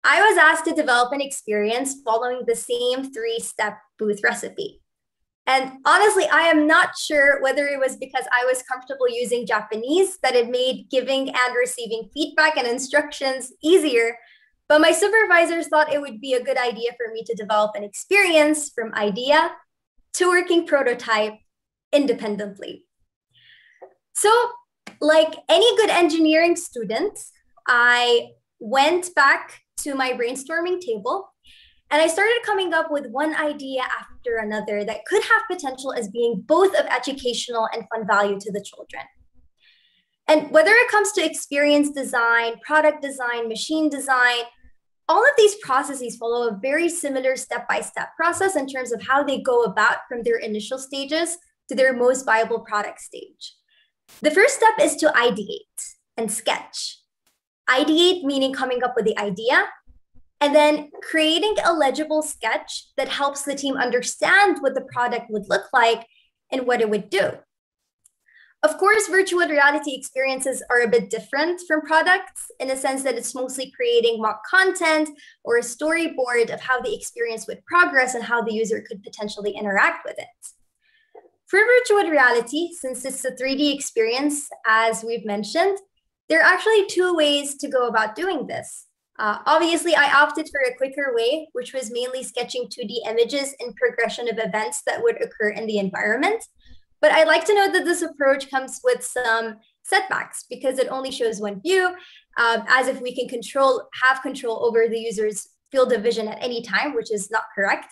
I was asked to develop an experience following the same 3-step booth recipe. And honestly, I am not sure whether it was because I was comfortable using Japanese that it made giving and receiving feedback and instructions easier, but my supervisors thought it would be a good idea for me to develop an experience from idea to working prototype independently. So, like any good engineering student, I went back to my brainstorming table and I started coming up with one idea after another that could have potential as being both of educational and fun value to the children. And whether it comes to experience design, product design, machine design, all of these processes follow a very similar step-by-step process in terms of how they go about from their initial stages to their most viable product stage. The first step is to ideate and sketch. Ideate meaning coming up with the idea, and then creating a legible sketch that helps the team understand what the product would look like and what it would do. Of course, virtual reality experiences are a bit different from products in the sense that it's mostly creating mock content or a storyboard of how the experience would progress and how the user could potentially interact with it. For virtual reality, since it's a 3D experience, as we've mentioned, there are actually 2 ways to go about doing this. Obviously, I opted for a quicker way, which was mainly sketching 2D images in progression of events that would occur in the environment. But I'd like to note that this approach comes with some setbacks because it only shows one view, as if we can have control over the user's field of vision at any time, which is not correct.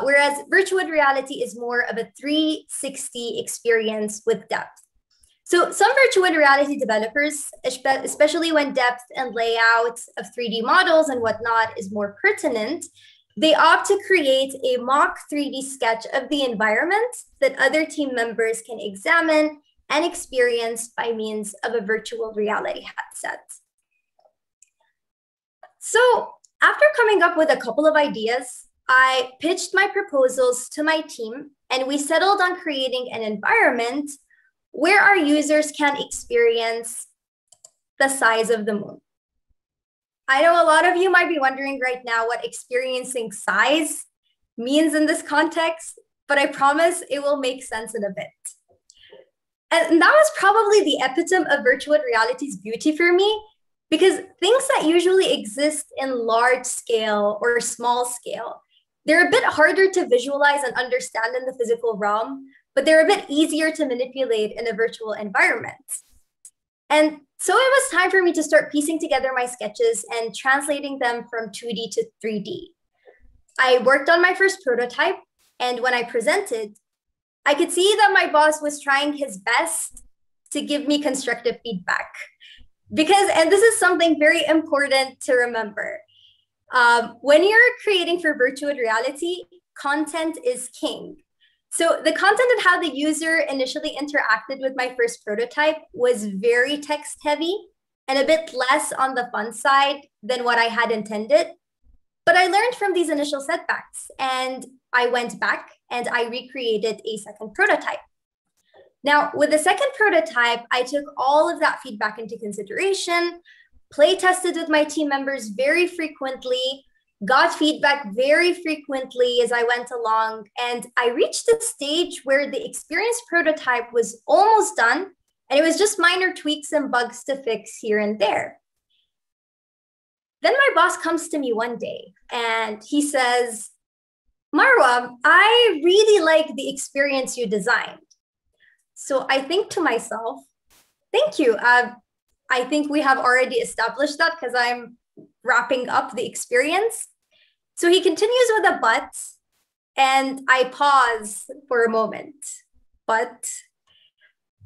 Whereas virtual reality is more of a 360 experience with depth. So some virtual reality developers, especially when depth and layout of 3D models and whatnot is more pertinent, they opt to create a mock 3D sketch of the environment that other team members can examine and experience by means of a virtual reality headset. So after coming up with a couple of ideas, I pitched my proposals to my team and we settled on creating an environment where our users can experience the size of the moon. I know a lot of you might be wondering right now what experiencing size means in this context, but I promise it will make sense in a bit. And that was probably the epitome of virtual reality's beauty for me, because things that usually exist in large scale or small scale, they're a bit harder to visualize and understand in the physical realm, but they're a bit easier to manipulate in a virtual environment. And so it was time for me to start piecing together my sketches and translating them from 2D to 3D. I worked on my first prototype, and when I presented, I could see that my boss was trying his best to give me constructive feedback. And this is something very important to remember. When you're creating for virtual reality, content is king. So the content and how the user initially interacted with my first prototype was very text heavy and a bit less on the fun side than what I had intended. But I learned from these initial setbacks and I went back and I recreated a second prototype. Now, with the second prototype, I took all of that feedback into consideration, play tested with my team members very frequently, got feedback very frequently as I went along, and I reached a stage where the experienced prototype was almost done, and it was just minor tweaks and bugs to fix here and there. Then my boss comes to me one day and he says, Marwa, I really like the experience you designed. So I think to myself, thank you. I think we have already established that because I'm wrapping up the experience. So he continues with a but, and I pause for a moment. But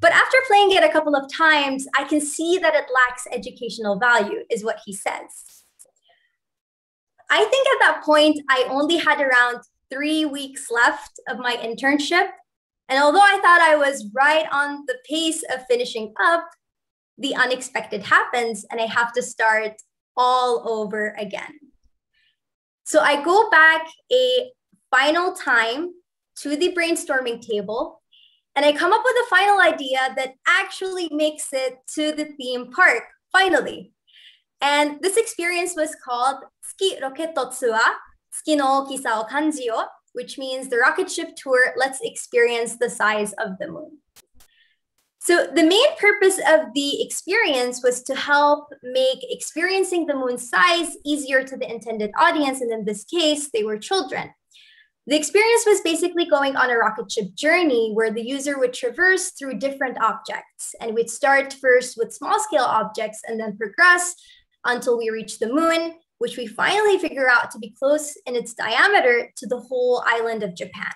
after playing it a couple of times, I can see that it lacks educational value, is what he says. I think at that point, I only had around 3 weeks left of my internship. And although I thought I was right on the pace of finishing up, the unexpected happens and I have to start all over again. So I go back a final time to the brainstorming table and I come up with a final idea that actually makes it to the theme park, finally. And this experience was called Tsuki Roketto Tsua, Tsuki no okisa o kanjiyo, which means the rocket ship tour, let's experience the size of the moon. So the main purpose of the experience was to help make experiencing the moon's size easier to the intended audience, and in this case, they were children. The experience was basically going on a rocket ship journey where the user would traverse through different objects, and we'd start first with small scale objects and then progress until we reach the moon, which we finally figure out to be close in its diameter to the whole island of Japan.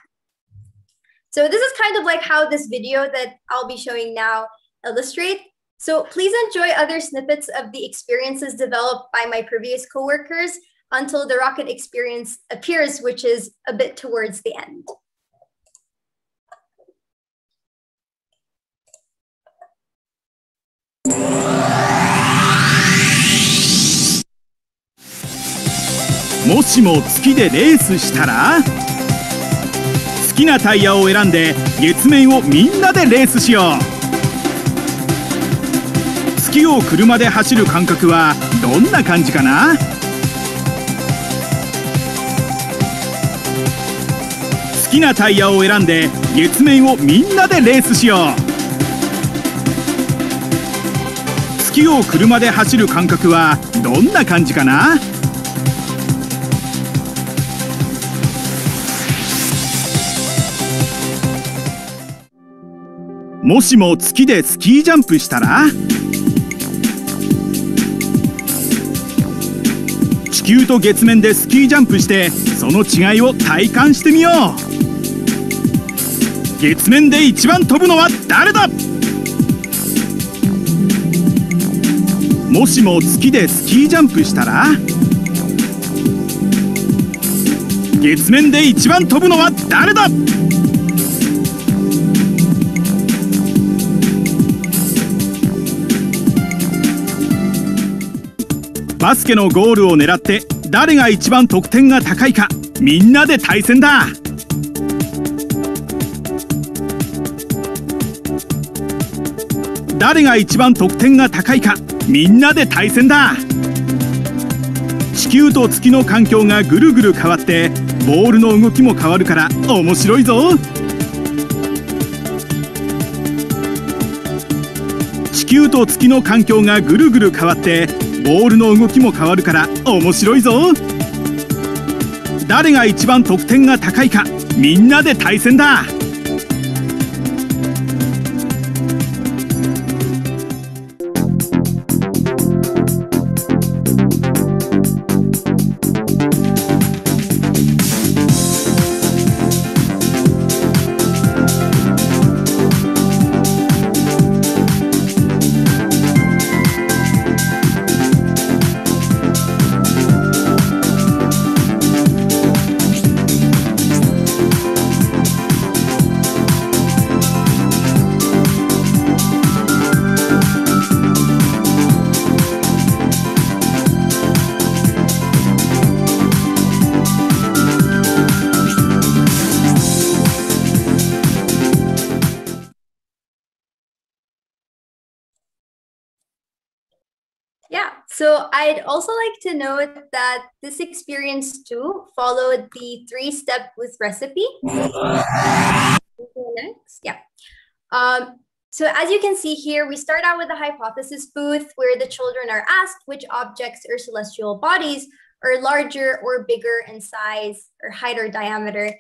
So this is kind of like how this video that I'll be showing now illustrate. So please enjoy other snippets of the experiences developed by my previous coworkers until the rocket experience appears, which is a bit towards the end.もしも月でレースしたら、好きなタイヤを選んで月面をみんなでレースしよう。月を車で走る感覚はどんな感じかな？好きなタイヤを選んで月面をみんなでレースしよう。月を車で走る感覚はどんな感じかな？もしも月でスキージャンプしたら、地球と月面でスキージャンプしてその違いを体感してみよう。月面で一番飛ぶのは誰だ？もしも月でスキージャンプしたら、月面で一番飛ぶのは誰だ？バスケのゴールを狙って誰が一番得点が高いかみんなで対戦だ。誰が一番得点が高いかみんなで対戦だ。地球と月の環境がぐるぐる変わってボールの動きも変わるから面白いぞ。地球と月の環境がぐるぐる変わってボールの動きも変わるから面白いぞ。誰が一番得点が高いかみんなで対戦だ。So I'd also like to note that this experience too followed the 3-step booth recipe. Next, yeah. So as you can see here, we start out with the hypothesis booth where the children are asked which objects or celestial bodies are larger or bigger in size or height or diameter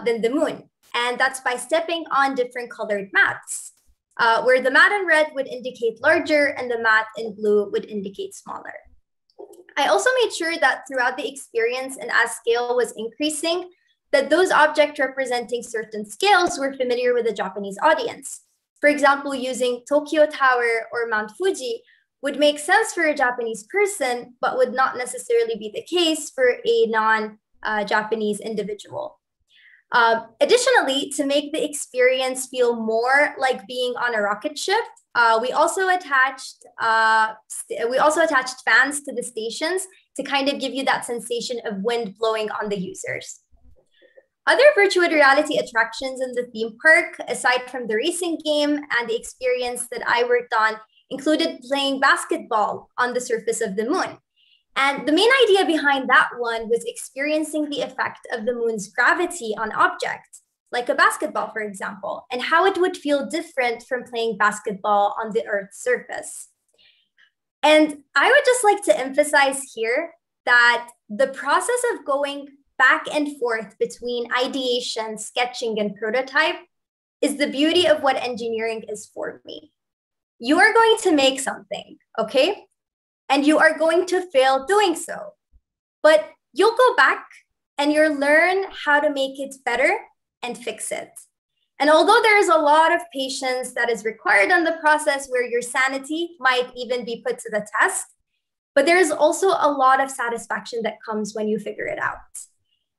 than the moon. And that's by stepping on different colored mats, where the mat in red would indicate larger and the mat in blue would indicate smaller. I also made sure that throughout the experience and as scale was increasing, that those objects representing certain scales were familiar with the Japanese audience. For example, using Tokyo Tower or Mount Fuji would make sense for a Japanese person, but would not necessarily be the case for a non-Japanese individual. Additionally, to make the experience feel more like being on a rocket ship, we also attached fans to the stations to kind of give you that sensation of wind blowing on the users. Other virtual reality attractions in the theme park, aside from the racing game and the experience that I worked on, included playing basketball on the surface of the moon. And the main idea behind that one was experiencing the effect of the moon's gravity on objects, like a basketball, for example, and how it would feel different from playing basketball on the Earth's surface. And I would just like to emphasize here that the process of going back and forth between ideation, sketching, and prototype is the beauty of what engineering is for me. You are going to make something, okay? And you are going to fail doing so. But you'll go back and you'll learn how to make it better and fix it. And although there is a lot of patience that is required on the process where your sanity might even be put to the test, but there is also a lot of satisfaction that comes when you figure it out.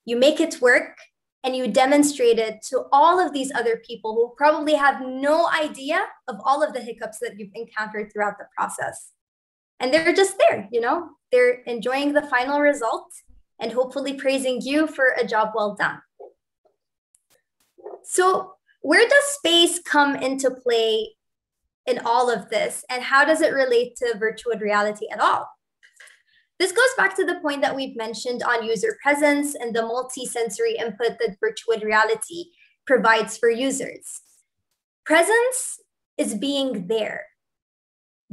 You make it work and you demonstrate it to all of these other people who probably have no idea of all of the hiccups that you've encountered throughout the process. And they're just there, you know, they're enjoying the final result and hopefully praising you for a job well done. So where does space come into play in all of this? And how does it relate to virtual reality at all? This goes back to the point that we've mentioned on user presence and the multi-sensory input that virtual reality provides for users. Presence is being there,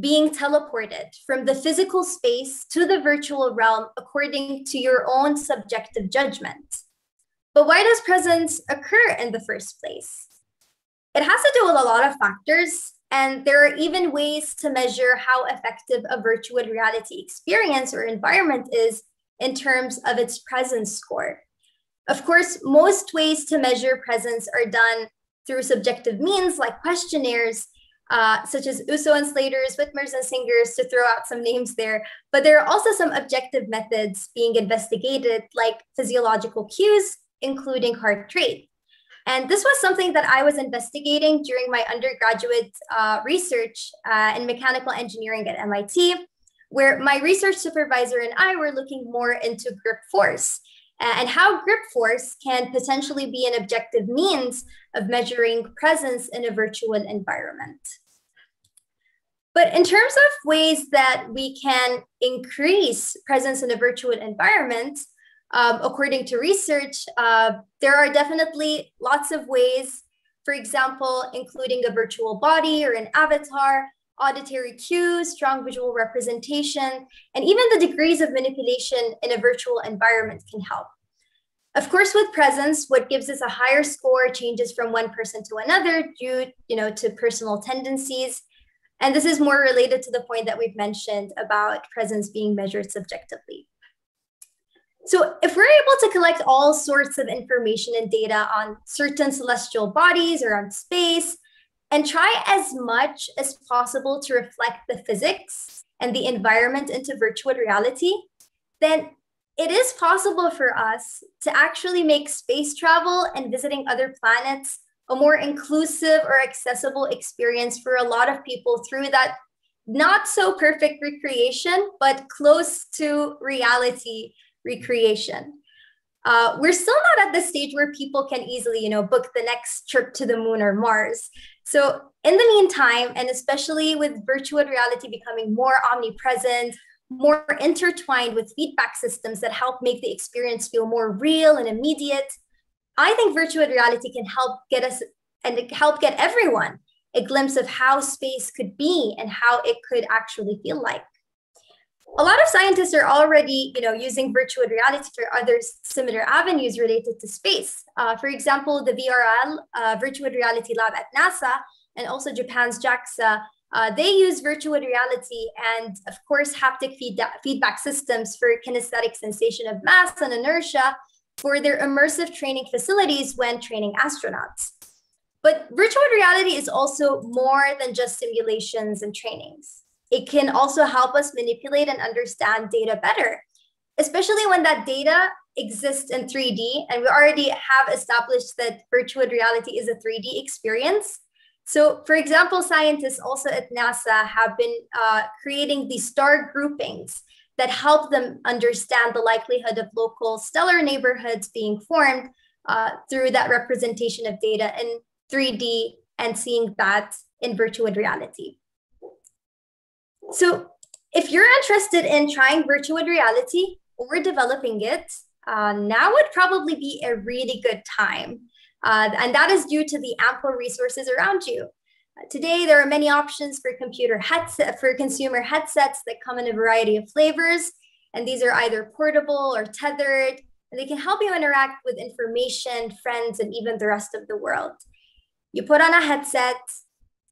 being teleported from the physical space to the virtual realm according to your own subjective judgment. But why does presence occur in the first place? It has to do with a lot of factors. And there are even ways to measure how effective a virtual reality experience or environment is in terms of its presence score. Of course, most ways to measure presence are done through subjective means like questionnaires, such as Uso and Slater's, Whitmer's and Singer's, to throw out some names there. But there are also some objective methods being investigated, like physiological cues, including heart rate. And this was something that I was investigating during my undergraduate research in mechanical engineering at MIT, where my research supervisor and I were looking more into grip force and how grip force can potentially be an objective means of measuring presence in a virtual environment. But in terms of ways that we can increase presence in a virtual environment, according to research, there are definitely lots of ways, for example, including a virtual body or an avatar, auditory cues, strong visual representation, and even the degrees of manipulation in a virtual environment can help. Of course, with presence, what gives us a higher score changes from one person to another due, to personal tendencies. And this is more related to the point that we've mentioned about presence being measured subjectively. So if we're able to collect all sorts of information and data on certain celestial bodies or on space, and try as much as possible to reflect the physics and the environment into virtual reality, then it is possible for us to actually make space travel and visiting other planets a more inclusive or accessible experience for a lot of people through that not so perfect recreation, but close to reality recreation. We're still not at the stage where people can easily, book the next trip to the moon or Mars. So in the meantime, and especially with virtual reality becoming more omnipresent, more intertwined with feedback systems that help make the experience feel more real and immediate. I think virtual reality can help get us and help get everyone a glimpse of how space could be and how it could actually feel like. A lot of scientists are already, using virtual reality for other similar avenues related to space. For example, the VRL, Virtual Reality Lab at NASA, and also Japan's JAXA, they use virtual reality and, of course, haptic feedback systems for kinesthetic sensation of mass and inertia for their immersive training facilities when training astronauts. But virtual reality is also more than just simulations and trainings. It can also help us manipulate and understand data better, especially when that data exists in 3D, and we already have established that virtual reality is a 3D experience. So, for example, scientists also at NASA have been creating these star groupings that help them understand the likelihood of local stellar neighborhoods being formed through that representation of data in 3D and seeing that in virtual reality. So if you're interested in trying virtual reality or developing it, now would probably be a really good time. And that is due to the ample resources around you. Today, there are many options for consumer headsets that come in a variety of flavors. And these are either portable or tethered, and they can help you interact with information, friends, and even the rest of the world. You put on a headset,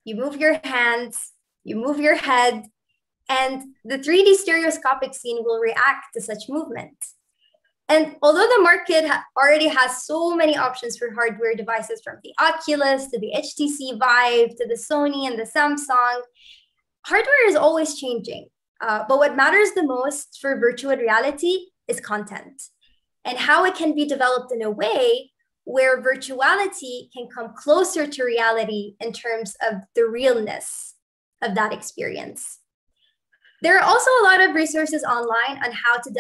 you move your hands, you move your head, and the 3D stereoscopic scene will react to such movement. And although the market already has so many options for hardware devices, from the Oculus to the HTC Vive to the Sony and the Samsung, hardware is always changing. But what matters the most for virtual reality is content and how it can be developed in a way where virtuality can come closer to reality in terms of the realness of that experience. There are also a lot of resources online on how to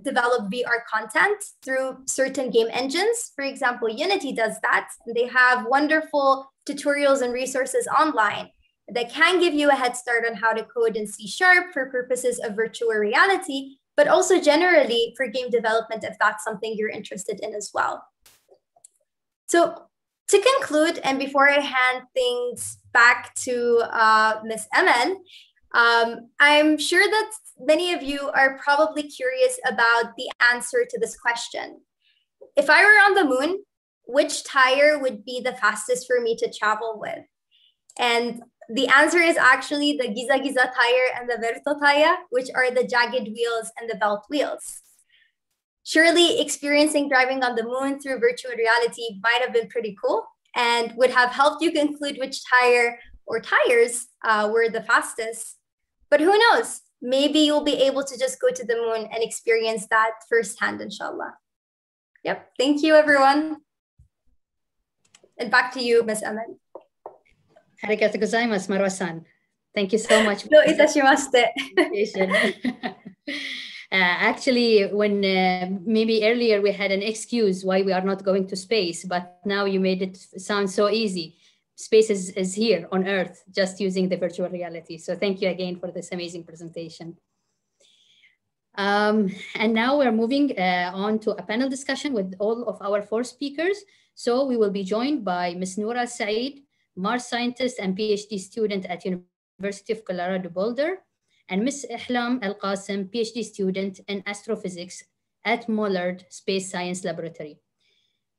develop VR content through certain game engines. For example, Unity does that. They have wonderful tutorials and resources online that can give you a head start on how to code in C# for purposes of virtual reality, but also generally for game development if that's something you're interested in as well. So to conclude, and before I hand things back to Ms. Emel, I'm sure that many of you are probably curious about the answer to this question. If I were on the moon, which tire would be the fastest for me to travel with? And the answer is actually the Giza Giza tire and the Verto tire, which are the jagged wheels and the belt wheels. Surely experiencing driving on the moon through virtual reality might have been pretty cool and would have helped you conclude which tire or tires were the fastest. But who knows? Maybe you'll be able to just go to the moon and experience that firsthand, inshallah. Yep. Thank you, everyone. And back to you, Ms. Emel. Arigatou gozaimasu, Marwa-san. Thank you so much. Do itashimashite. Actually, when maybe earlier we had an excuse why we are not going to space, but now you made it sound so easy. Space is here on Earth, just using the virtual reality. So thank you again for this amazing presentation. And now we're moving on to a panel discussion with all of our 4 speakers. So we will be joined by Ms. Noura Saeed, Mars scientist and PhD student at University of Colorado Boulder, and Ms. Ihlam Al-Qasim, PhD student in astrophysics at Mullard Space Science Laboratory.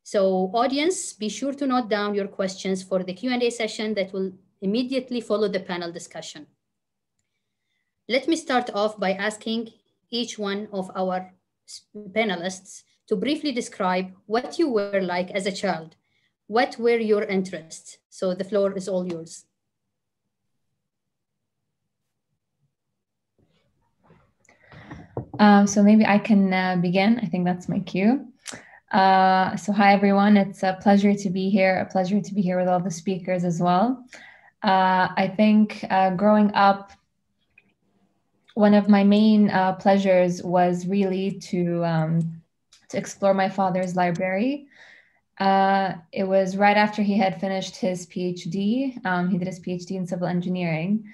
So audience, be sure to note down your questions for the Q&A session that will immediately follow the panel discussion. Let me start off by asking each one of our panelists to briefly describe what you were like as a child. What were your interests? So the floor is all yours. So maybe I can begin. I think that's my cue. So hi, everyone. It's a pleasure to be here. A pleasure to be here with all the speakers as well. I think growing up, one of my main pleasures was really to explore my father's library. It was right after he had finished his PhD. He did his PhD in civil engineering.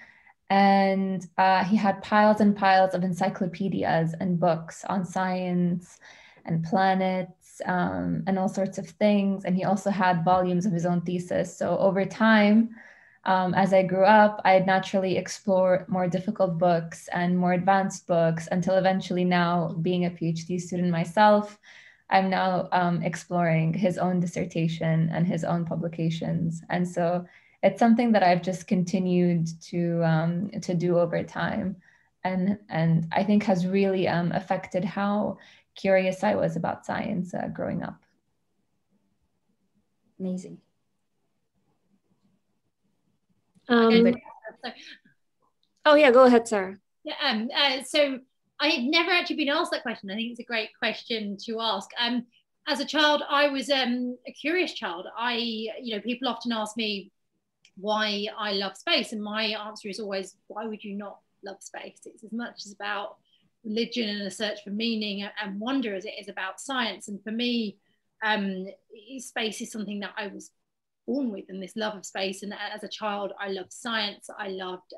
And he had piles and piles of encyclopedias and books on science and planets and all sorts of things. And he also had volumes of his own thesis. So over time, as I grew up, I'd naturally explore more difficult books and more advanced books until eventually now, being a PhD student myself, I'm now exploring his own dissertation and his own publications. And so it's something that I've just continued to do over time, and I think has really affected how curious I was about science growing up. Amazing. Oh yeah, go ahead, Sarah. Yeah. So I had never actually been asked that question. I think it's a great question to ask. As a child, I was a curious child. People often ask me why I love space, and my answer is always, why would you not love space? It's as much as about religion and a search for meaning and wonder as it is about science. And for me, space is something that I was born with, and this love of space. And as a child, I loved science. I loved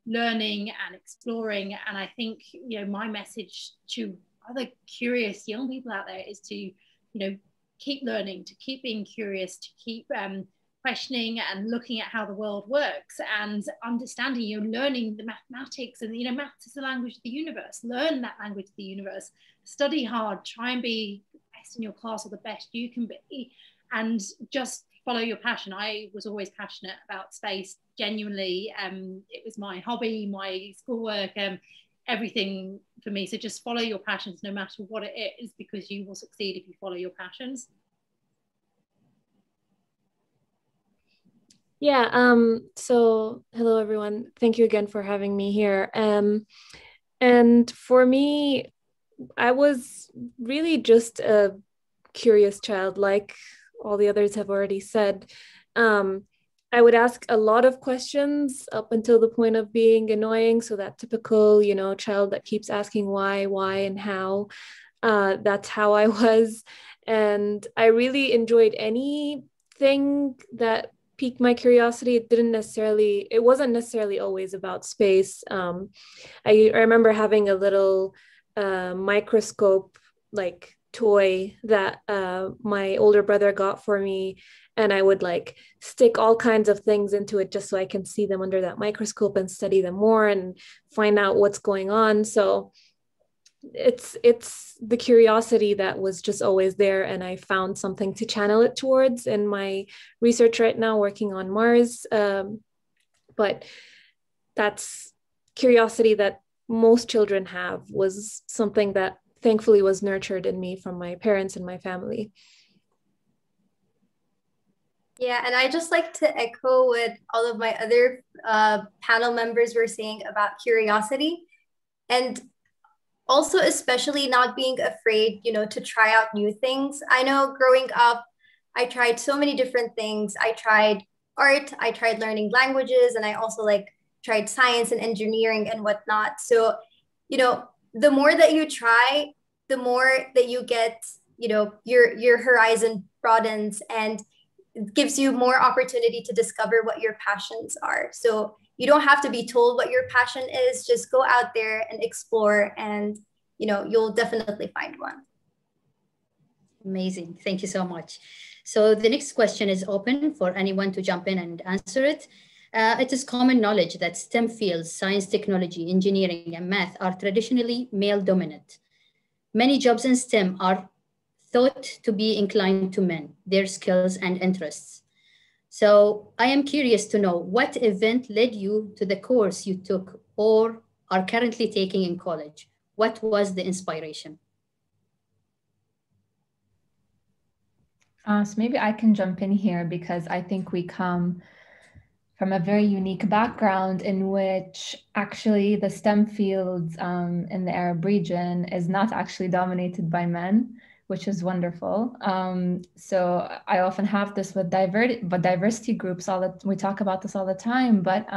learning and exploring. And I think, my message to other curious young people out there is to, keep learning, to keep being curious, to keep questioning and looking at how the world works and understanding, learning the mathematics, and maths is the language of the universe. Learn that language of the universe, study hard, try and be the best in your class or the best you can be, and just follow your passion. I was always passionate about space, genuinely. It was my hobby, my schoolwork, everything for me. So just follow your passions no matter what it is, because you will succeed if you follow your passions. Yeah, so hello everyone. Thank you again for having me here. And for me, I was really just a curious child, like all the others have already said. I would ask a lot of questions up until the point of being annoying. So that typical, child that keeps asking why, and how. That's how I was. And I really enjoyed anything that piqued my curiosity. It wasn't necessarily always about space. I remember having a little microscope like toy that my older brother got for me, and I would stick all kinds of things into it just so I can see them under that microscope and study them more and find out what's going on. So it's the curiosity that was just always there, and I found something to channel it towards in my research right now, working on Mars. But that's curiosity that most children have, was something that thankfully was nurtured in me from my parents and my family. Yeah, and I just like to echo what all of my other panel members were saying about curiosity, and also especially not being afraid, to try out new things. I know growing up, I tried so many different things. I tried art, I tried learning languages, and I also tried science and engineering and whatnot. So, the more that you try, the more that you get, your horizon broadens, and it gives you more opportunity to discover what your passions are. So you don't have to be told what your passion is. Just go out there and explore, and you'll definitely find one. Amazing. Thank you so much. So the next question is open for anyone to jump in and answer it. It is common knowledge that STEM fields, science, technology, engineering, and math, are traditionally male dominant. Many jobs in STEM are thought to be inclined to men, their skills and interests. So I am curious to know what event led you to the course you took or are currently taking in college. What was the inspiration? So maybe I can jump in here, because I think we come from a very unique background in which actually the STEM fields in the Arab region is not actually dominated by men, which is wonderful. So I often have this with diversity groups. We talk about this all the time, but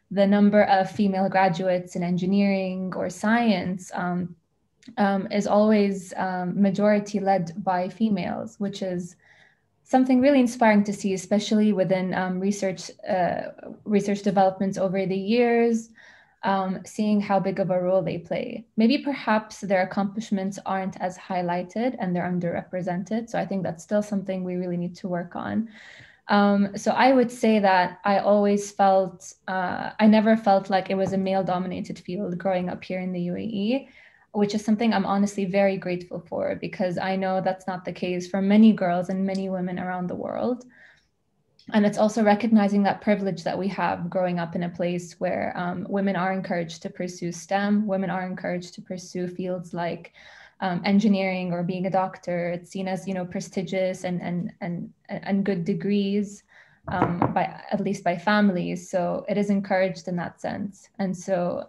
the number of female graduates in engineering or science is always majority led by females, which is something really inspiring to see, especially within research developments over the years, seeing how big of a role they play. Maybe perhaps their accomplishments aren't as highlighted and they're underrepresented. So I think that's still something we really need to work on. So I would say that I always felt, I never felt like it was a male-dominated field growing up here in the UAE, which is something I'm honestly very grateful for, because I know that's not the case for many girls and many women around the world. And it's also recognizing that privilege that we have growing up in a place where women are encouraged to pursue STEM, women are encouraged to pursue fields like engineering or being a doctor. It's seen as, you know, prestigious and good degrees, at least by families. So it is encouraged in that sense. And so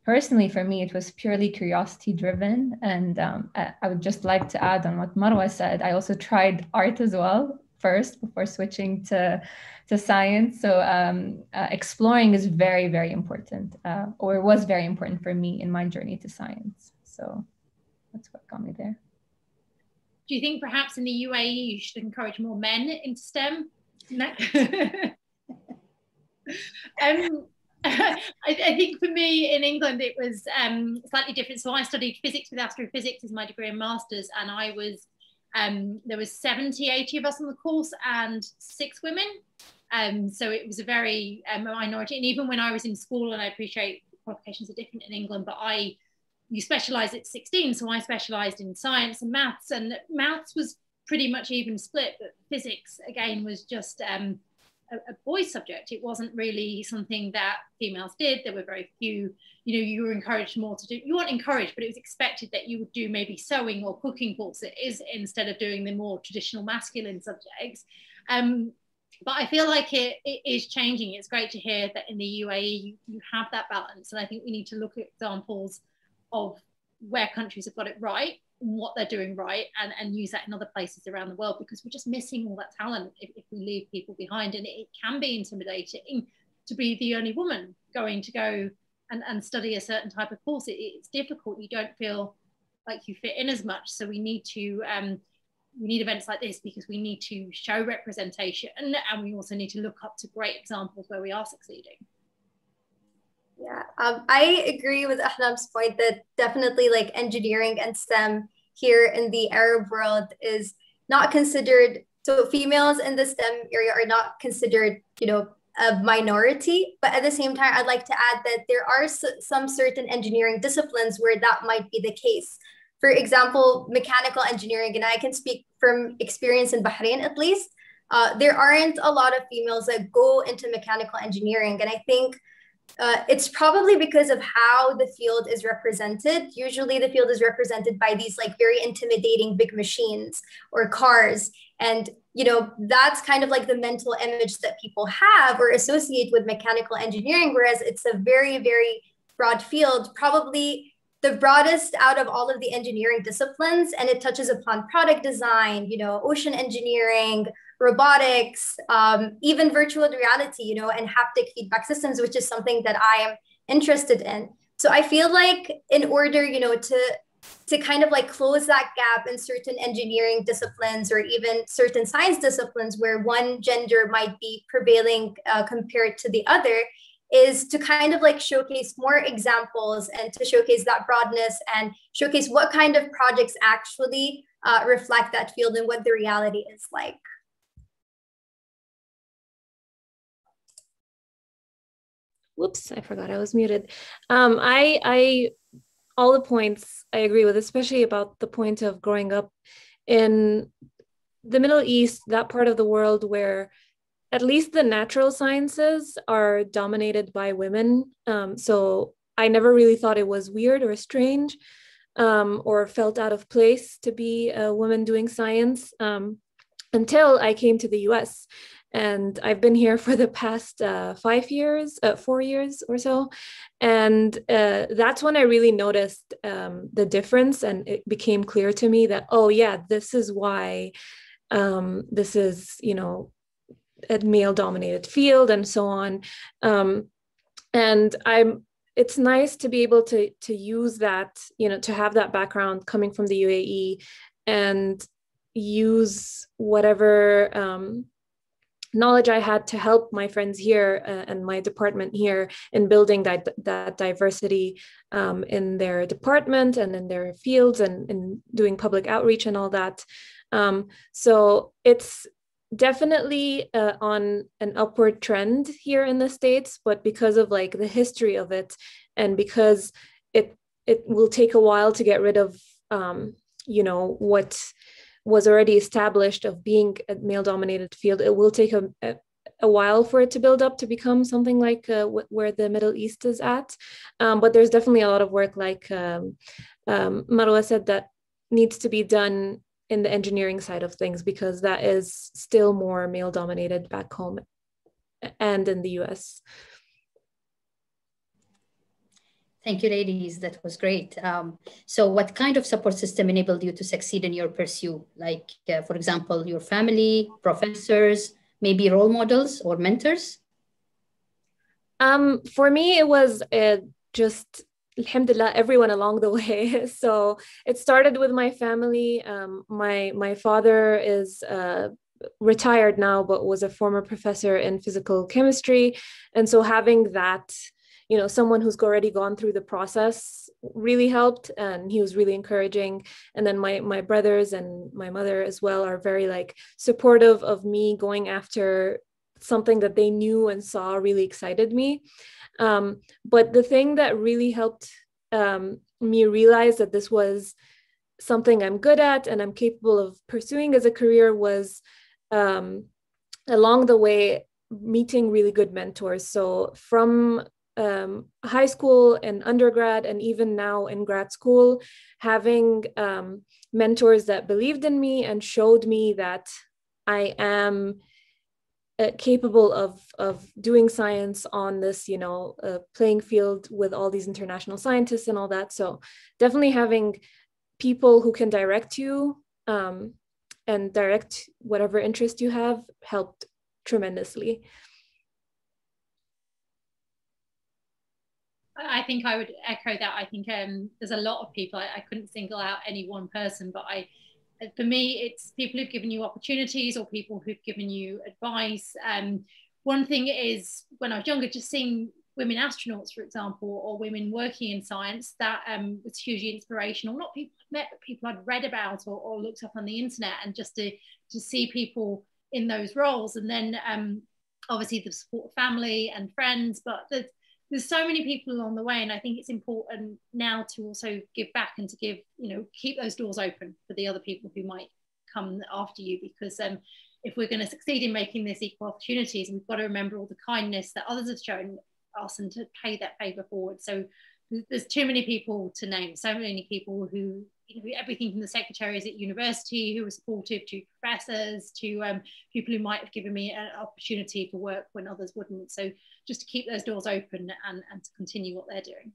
personally, for me, it was purely curiosity driven. And I would just like to add on what Marwa said. I also tried art as well first before switching to science. So exploring is very, very important, or was very important for me in my journey to science. So that's what got me there. Do you think perhaps in the UAE you should encourage more men into STEM? No. I think for me in England it was slightly different. So I studied physics with astrophysics as my degree and master's, and I was there was 70, 80 of us on the course and 6 women. So it was a very minority. And even when I was in school, and I appreciate qualifications are different in England, but you specialise at 16. So I specialised in science and maths was pretty much even split, but physics again was just a boys' subject. It wasn't really something that females did. There were very few, you know, you were encouraged more to do, you weren't encouraged, but it was expected that you would do maybe sewing or cooking courses instead of doing the more traditional masculine subjects. But I feel like it is changing. It's great to hear that in the UAE you have that balance. And I think we need to look at examples of where countries have got it right, what they're doing right, and use that in other places around the world, because we're just missing all that talent if we leave people behind. And it can be intimidating to be the only woman going to go and study a certain type of course. It's difficult. You don't feel like you fit in as much. So we need events like this, because we need to show representation, and we also need to look up to great examples where we are succeeding. Yeah, I agree with Ahlam's point that definitely like engineering and STEM here in the Arab world is not considered, so females in the STEM area are not considered, you know, a minority. But at the same time, I'd like to add that there are some certain engineering disciplines where that might be the case. For example, mechanical engineering, and I can speak from experience in Bahrain at least, there aren't a lot of females that go into mechanical engineering. And I think it's probably because of how the field is represented. Usually the field is represented by these like very intimidating big machines or cars. And, you know, that's kind of like the mental image that people have or associate with mechanical engineering, whereas it's a very, very broad field, probably the broadest out of all of the engineering disciplines. And it touches upon product design, you know, ocean engineering, robotics, even virtual reality, you know, and haptic feedback systems, which is something that I am interested in. So I feel like in order, you know, to kind of like close that gap in certain engineering disciplines or even certain science disciplines where one gender might be prevailing compared to the other, is to kind of like showcase more examples and to showcase that broadness and showcase what kind of projects actually reflect that field and what the reality is like. Whoops, I forgot I was muted. I all the points I agree with, especially about the point of growing up in the Middle East, that part of the world where at least the natural sciences are dominated by women. So I never really thought it was weird or strange or felt out of place to be a woman doing science until I came to the US. And I've been here for the past 4 years or so. And that's when I really noticed the difference. And it became clear to me that, oh yeah, this is why this is, you know, a male dominated field and so on. And it's nice to be able to use that, you know, to have that background coming from the UAE and use whatever knowledge I had to help my friends here and my department here in building that diversity in their department and in their fields and in doing public outreach and all that. So it's definitely on an upward trend here in the States, but because of like the history of it, and because it will take a while to get rid of, you know, what was already established of being a male-dominated field, it will take a while for it to build up to become something like where the Middle East is at. But there's definitely a lot of work, like Marwa said, that needs to be done in the engineering side of things, because that is still more male-dominated back home and in the US. Thank you, ladies. That was great. So what kind of support system enabled you to succeed in your pursuit? Like, for example, your family, professors, maybe role models or mentors? For me, it was just, alhamdulillah, everyone along the way. So it started with my family. My father is retired now, but was a former professor in physical chemistry. And so having that, you know, someone who's already gone through the process really helped, and he was really encouraging. And then my brothers and my mother as well are very like supportive of me going after something that they knew and saw really excited me. But the thing that really helped me realize that this was something I'm good at and I'm capable of pursuing as a career was along the way meeting really good mentors. So from high school and undergrad, and even now in grad school, having mentors that believed in me and showed me that I am capable of doing science on this, you know, playing field with all these international scientists and all that. So definitely having people who can direct you and direct whatever interest you have helped tremendously. I think I would echo that. I think there's a lot of people. I couldn't single out any one person, but for me, it's people who've given you opportunities or people who've given you advice. One thing is, when I was younger, just seeing women astronauts, for example, or women working in science, that was hugely inspirational. Not people I'd met, but people I'd read about or looked up on the internet, and just to see people in those roles. And then obviously the support of family and friends, but there's so many people along the way, and I think it's important now to also give back and to give, you know, keep those doors open for the other people who might come after you, because if we're going to succeed in making this equal opportunities, we've got to remember all the kindness that others have shown us and to pay that favour forward. So there's too many people to name, so many people who, you know, everything from the secretaries at university who were supportive, to professors, to people who might have given me an opportunity for work when others wouldn't. So just to keep those doors open and to continue what they're doing.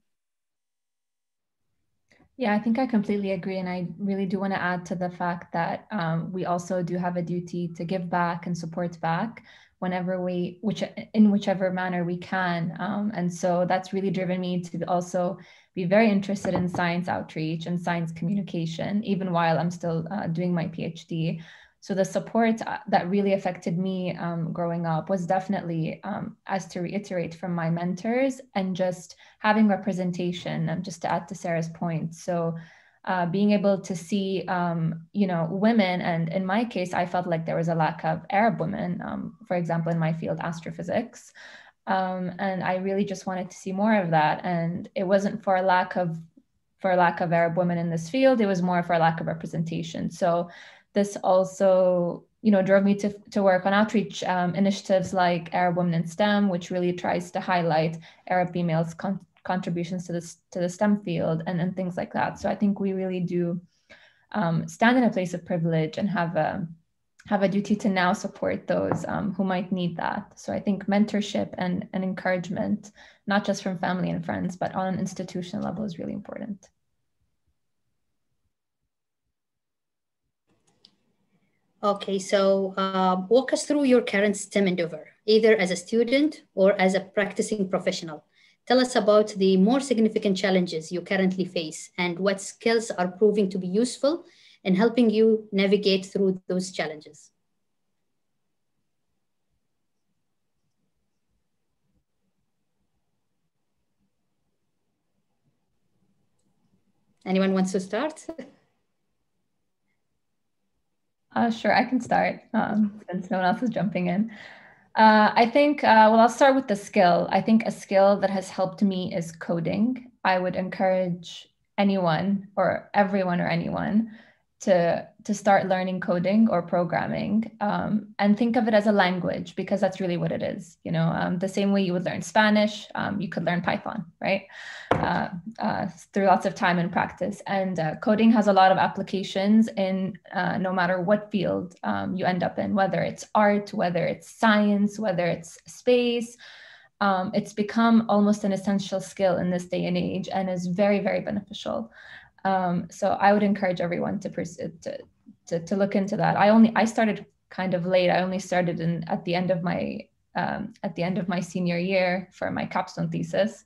Yeah, I think I completely agree. And I really do want to add to the fact that we also do have a duty to give back and support back whenever in whichever manner we can. And so that's really driven me to also be very interested in science outreach and science communication, even while I'm still doing my PhD. So the support that really affected me growing up was definitely, as to reiterate, from my mentors and just having representation, just to add to Sarah's point. So being able to see, you know, women, and in my case, I felt like there was a lack of Arab women, for example, in my field, astrophysics. And I really just wanted to see more of that. And it wasn't for a lack of Arab women in this field, it was more for a lack of representation. So this also, you know, drove me to work on outreach initiatives like Arab Women in STEM, which really tries to highlight Arab females' contributions to the STEM field and things like that. So I think we really do stand in a place of privilege and have a duty to now support those who might need that. So I think mentorship and encouragement, not just from family and friends, but on an institutional level, is really important. Okay, so walk us through your current STEM endeavor, either as a student or as a practicing professional. Tell us about the more significant challenges you currently face and what skills are proving to be useful in helping you navigate through those challenges. Anyone wants to start? Sure, I can start since no one else is jumping in. I think, well, I'll start with the skill. I think a skill that has helped me is coding. I would encourage anyone or everyone or anyone to start learning coding or programming, and think of it as a language, because that's really what it is. You know, the same way you would learn Spanish, you could learn Python, right? Through lots of time and practice. And coding has a lot of applications in no matter what field you end up in, whether it's art, whether it's science, whether it's space. It's become almost an essential skill in this day and age, and is very, very beneficial. So I would encourage everyone to look into that. I started kind of late. I only started at the end of my senior year for my capstone thesis,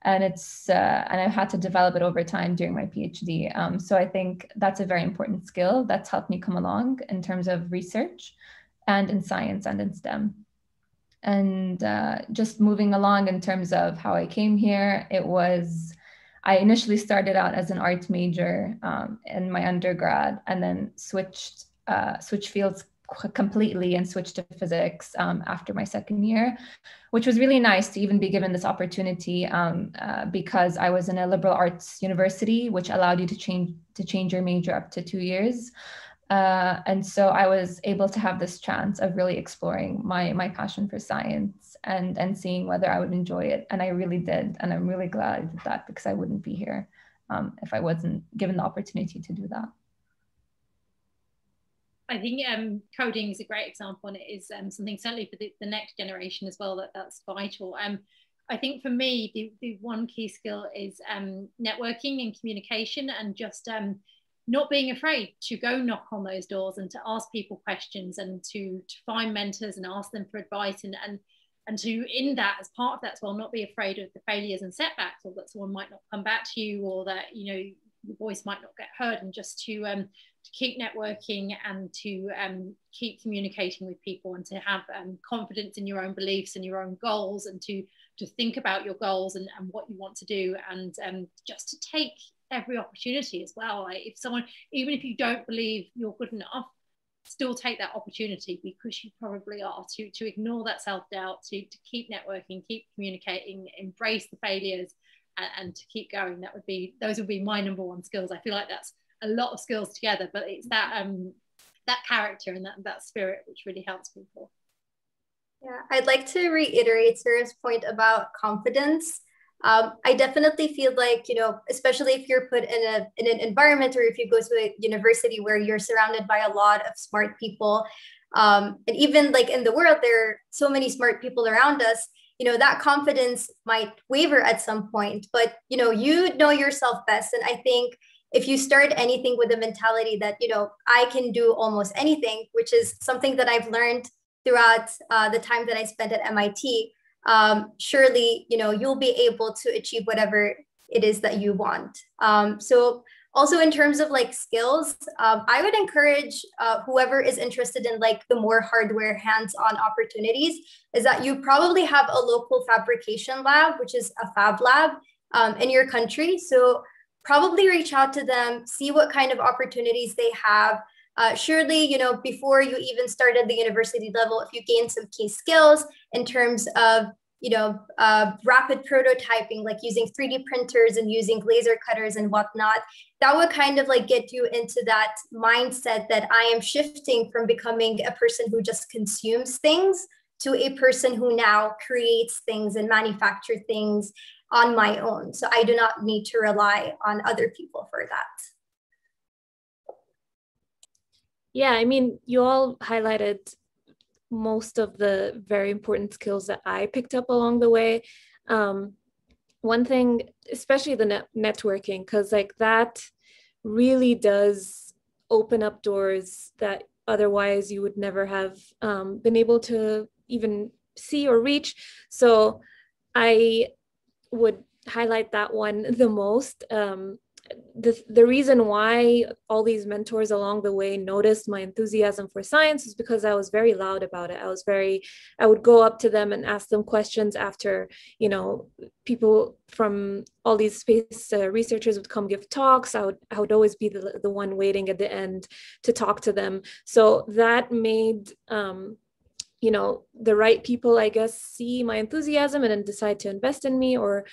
and and I've had to develop it over time during my PhD. So I think that's a very important skill that's helped me come along in terms of research, and in science and in STEM. And just moving along in terms of how I came here, I initially started out as an art major in my undergrad, and then switched fields completely and switched to physics after my second year, which was really nice to even be given this opportunity because I was in a liberal arts university, which allowed you to change your major up to 2 years. And so I was able to have this chance of really exploring my passion for science and seeing whether I would enjoy it. And I really did. And I'm really glad I did that, because I wouldn't be here if I wasn't given the opportunity to do that. I think coding is a great example, and it is something certainly for the next generation as well that's vital. I think for me, the one key skill is networking and communication, and just not being afraid to go knock on those doors and to ask people questions, and to find mentors and ask them for advice, and to, in that, as part of that as well, not be afraid of the failures and setbacks, or that someone might not come back to you, or that, you know, your voice might not get heard, and just to keep networking and to keep communicating with people, and to have confidence in your own beliefs and your own goals, and to think about your goals and what you want to do, and just to take every opportunity as well. Like, if someone, even if you don't believe you're good enough, still take that opportunity, because you probably are, to ignore that self-doubt, to keep networking, keep communicating, embrace the failures, and to keep going. Those would be my number one skills. I feel like that's a lot of skills together, but it's that character and that spirit which really helps people. Yeah, I'd like to reiterate Sarah's point about confidence. I definitely feel like, you know, especially if you're put in an environment, or if you go to a university where you're surrounded by a lot of smart people, and even like in the world, there are so many smart people around us, you know, that confidence might waver at some point, but, you know yourself best. And I think if you start anything with a mentality that, you know, I can do almost anything, which is something that I've learned throughout the time that I spent at MIT, surely, you know, you'll be able to achieve whatever it is that you want. So also in terms of like skills, I would encourage whoever is interested in like the more hardware hands-on opportunities, is that you probably have a local fabrication lab, which is a fab lab in your country. So probably reach out to them, see what kind of opportunities they have. Surely, you know, before you even start at the university level, if you gain some key skills in terms of, you know, rapid prototyping, like using 3D printers and using laser cutters and whatnot, that would kind of like get you into that mindset that I am shifting from becoming a person who just consumes things to a person who now creates things and manufacture things on my own. So I do not need to rely on other people for that. Yeah, I mean, you all highlighted most of the very important skills that I picked up along the way. One thing, especially the networking, because like that really does open up doors that otherwise you would never have been able to even see or reach. So I would highlight that one the most. the reason why all these mentors along the way noticed my enthusiasm for science is because I was very loud about it. I would go up to them and ask them questions after, you know, people from all these space researchers would come give talks. I would always be the one waiting at the end to talk to them. So that made, you know, the right people, I guess, see my enthusiasm and then decide to invest in me, or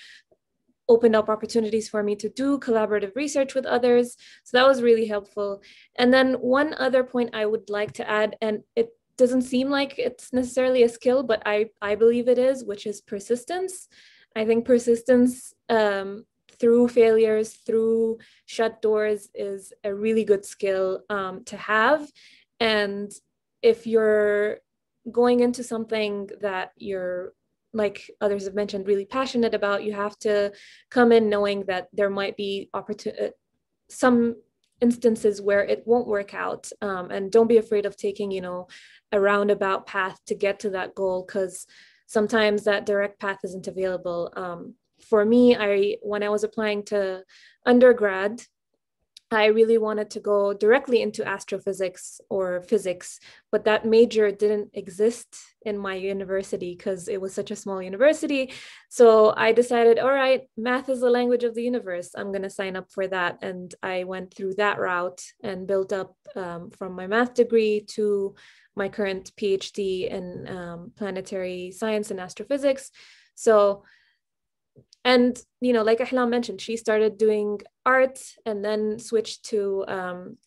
opened up opportunities for me to do collaborative research with others. So that was really helpful. And then one other point I would like to add, and it doesn't seem like it's necessarily a skill, but I believe it is, which is persistence. I think persistence through failures, through shut doors, is a really good skill to have. And if you're going into something that you're, like others have mentioned, really passionate about, you have to come in knowing that there might be some instances where it won't work out, and don't be afraid of taking, you know, a roundabout path to get to that goal, because sometimes that direct path isn't available. For me, when I was applying to undergrad, I really wanted to go directly into astrophysics or physics, but that major didn't exist in my university because it was such a small university. So I decided, all right, math is the language of the universe. I'm going to sign up for that. And I went through that route and built up from my math degree to my current PhD in planetary science and astrophysics. So, and, you know, like Ahlam mentioned, she started doing art and then switched to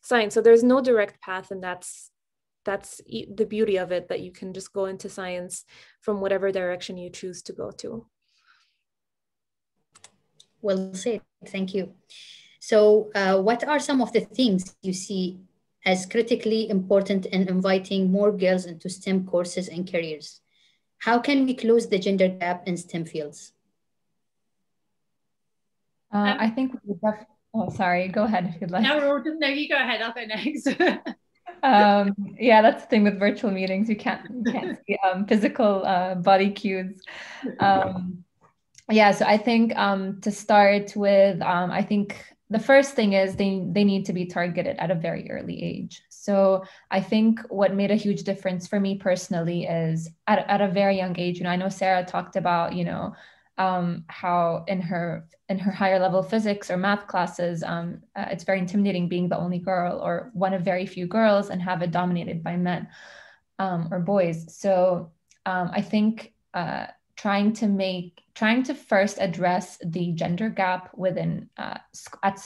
science. So there's no direct path, and that's the beauty of it, that you can just go into science from whatever direction you choose to go to. Well said, thank you. So what are some of the things you see as critically important in inviting more girls into STEM courses and careers? How can we close the gender gap in STEM fields? I think we would oh, sorry, go ahead if you'd like. No, you go ahead, I'll go next. Yeah, that's the thing with virtual meetings. You can't see physical body cues. Yeah, so I think to start with, I think the first thing is they need to be targeted at a very early age. So I think what made a huge difference for me personally is at a very young age. You know, I know Sarah talked about, you know, how in her higher level physics or math classes, it's very intimidating being the only girl or one of very few girls and have it dominated by men or boys. So I think trying to first address the gender gap within at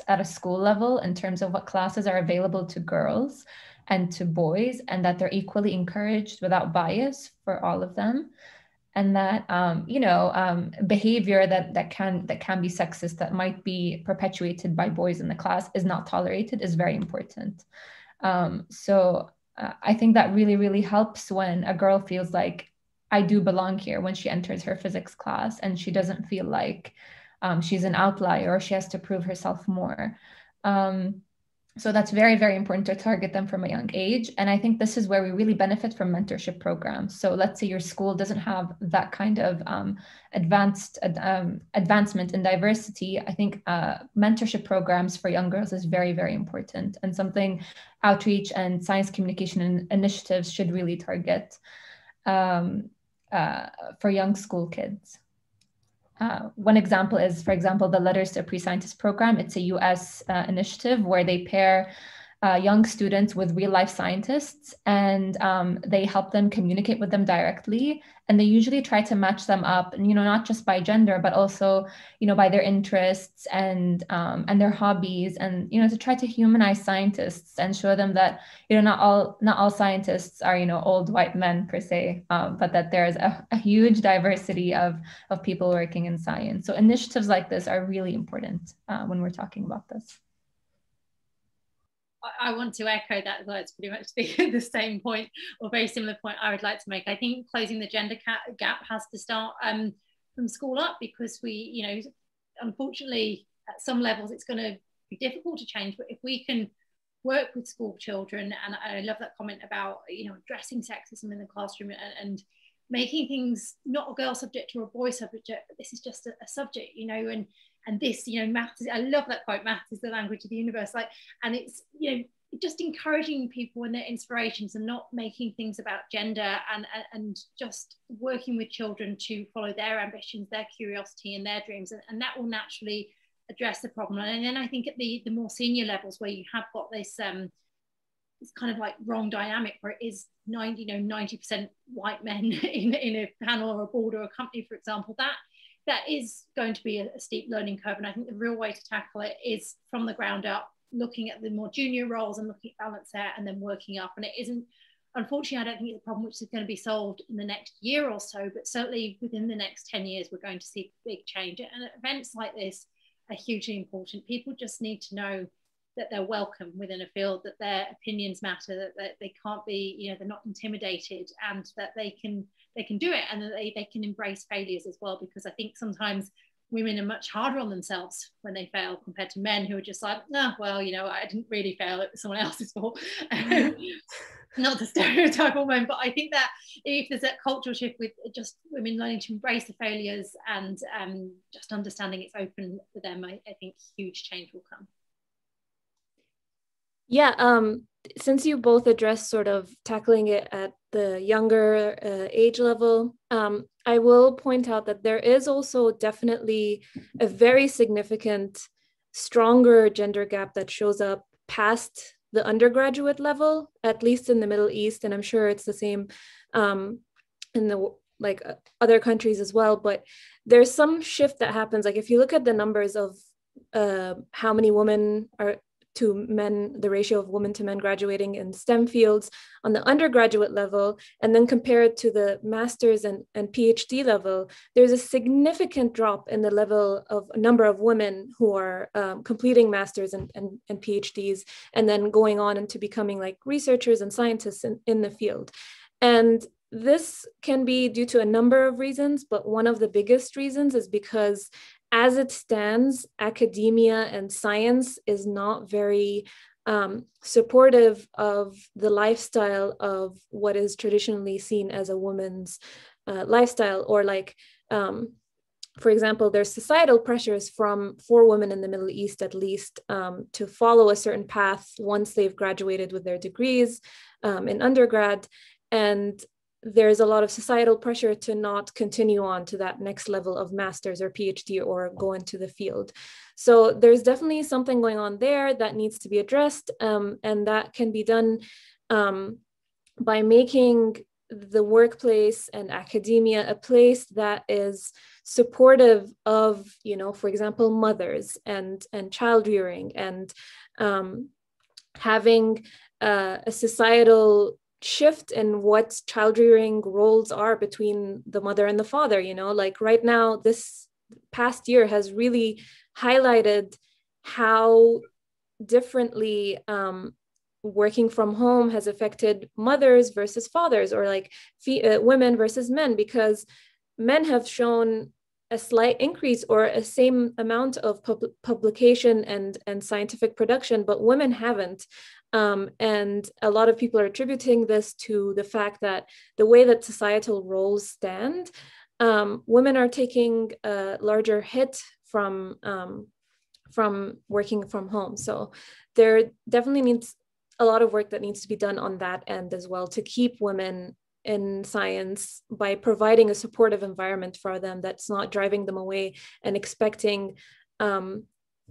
a school level in terms of what classes are available to girls and to boys, and that they're equally encouraged without bias for all of them. And that you know, behavior that can be sexist, that might be perpetuated by boys in the class, is not tolerated, is very important. So I think that really helps when a girl feels like, I do belong here, when she enters her physics class and she doesn't feel like she's an outlier or she has to prove herself more. So that's very important to target them from a young age. And I think this is where we really benefit from mentorship programs. So let's say your school doesn't have that kind of advancement in diversity. I think mentorship programs for young girls is very important, and something outreach and science communication initiatives should really target for young school kids. One example is, for example, the Letters to a Pre-Scientist program. It's a US initiative where they pair young students with real-life scientists, and they help them communicate with them directly. And they usually try to match them up, and, you know, not just by gender, but also, you know, by their interests and their hobbies, and, you know, to try to humanize scientists and show them that, you know, not all scientists are, you know, old white men per se, but that there's a huge diversity of people working in science. So initiatives like this are really important when we're talking about this. I want to echo that as well. It's pretty much the same point, or very similar point I would like to make. I think closing the gender gap has to start from school up, because we, you know, unfortunately at some levels it's going to be difficult to change, but if we can work with school children, and I love that comment about, you know, addressing sexism in the classroom and making things not a girl subject or a boy subject, but this is just a subject, you know, And this, you know, math is, I love that quote, math is the language of the universe. Like, and it's, you know, just encouraging people and their inspirations and not making things about gender, and just working with children to follow their ambitions, their curiosity and their dreams. And that will naturally address the problem. And then I think at the more senior levels, where you have got this it's kind of like wrong dynamic, where it is 90% white men in a panel or a board or a company, for example, that is going to be a steep learning curve. And I think the real way to tackle it is from the ground up, looking at the more junior roles and looking at balance there and then working up. And it isn't, unfortunately, I don't think it's a problem which is going to be solved in the next year or so, but certainly within the next 10 years, we're going to see big change. And events like this are hugely important. People just need to know that they're welcome within a field, that their opinions matter, that they can't be, you know, they're not intimidated, and that they can do it, and that they can embrace failures as well. Because I think sometimes women are much harder on themselves when they fail compared to men, who are just like, oh, well, you know, I didn't really fail, it was someone else's fault. Not to stereotype all men, but I think that if there's that cultural shift with just women learning to embrace the failures and just understanding it's open for them, I think huge change will come. Yeah, since you both addressed sort of tackling it at the younger age level, I will point out that there is also definitely a very significant, stronger gender gap that shows up past the undergraduate level, at least in the Middle East, and I'm sure it's the same in the other countries as well. But there's some shift that happens. Like if you look at the numbers of how many women are to men, the ratio of women to men graduating in STEM fields on the undergraduate level, and then compare it to the master's and PhD level, there's a significant drop in the level of number of women who are completing masters and PhDs, and then going on into becoming like researchers and scientists in the field. And this can be due to a number of reasons, but one of the biggest reasons is because as it stands, academia and science is not very supportive of the lifestyle of what is traditionally seen as a woman's lifestyle. Or like, for example, there's societal pressures for women in the Middle East, at least, to follow a certain path once they've graduated with their degrees in undergrad. And there's a lot of societal pressure to not continue on to that next level of master's or PhD or go into the field. So there's definitely something going on there that needs to be addressed, and that can be done by making the workplace and academia a place that is supportive of, you know, for example, mothers and child rearing, and having a societal shift in what child rearing roles are between the mother and the father. You know, like right now, this past year has really highlighted how differently working from home has affected mothers versus fathers, or like women versus men, because men have shown a slight increase or a same amount of publication and scientific production, but women haven't. And a lot of people are attributing this to the fact that the way that societal roles stand, women are taking a larger hit from working from home. So there definitely needs a lot of work that needs to be done on that end as well, to keep women in science by providing a supportive environment for them that's not driving them away and expecting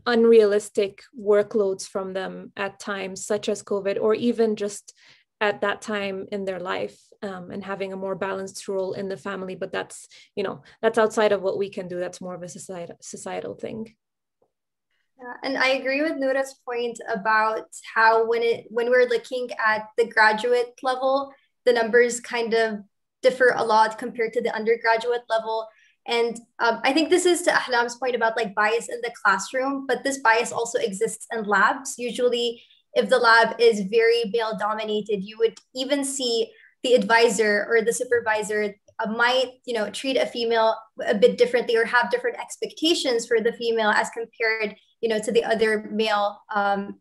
unrealistic workloads from them at times, such as COVID, or even just at that time in their life, and having a more balanced role in the family. But that's, you know, that's outside of what we can do. That's more of a societal thing. Yeah, and I agree with Noura's point about how when we're looking at the graduate level, the numbers kind of differ a lot compared to the undergraduate level. And I think this is to Ahlam's point about like bias in the classroom, but this bias also exists in labs. Usually, if the lab is very male dominated, you would even see the advisor or the supervisor might, you know, treat a female a bit differently or have different expectations for the female as compared, you know, to the other male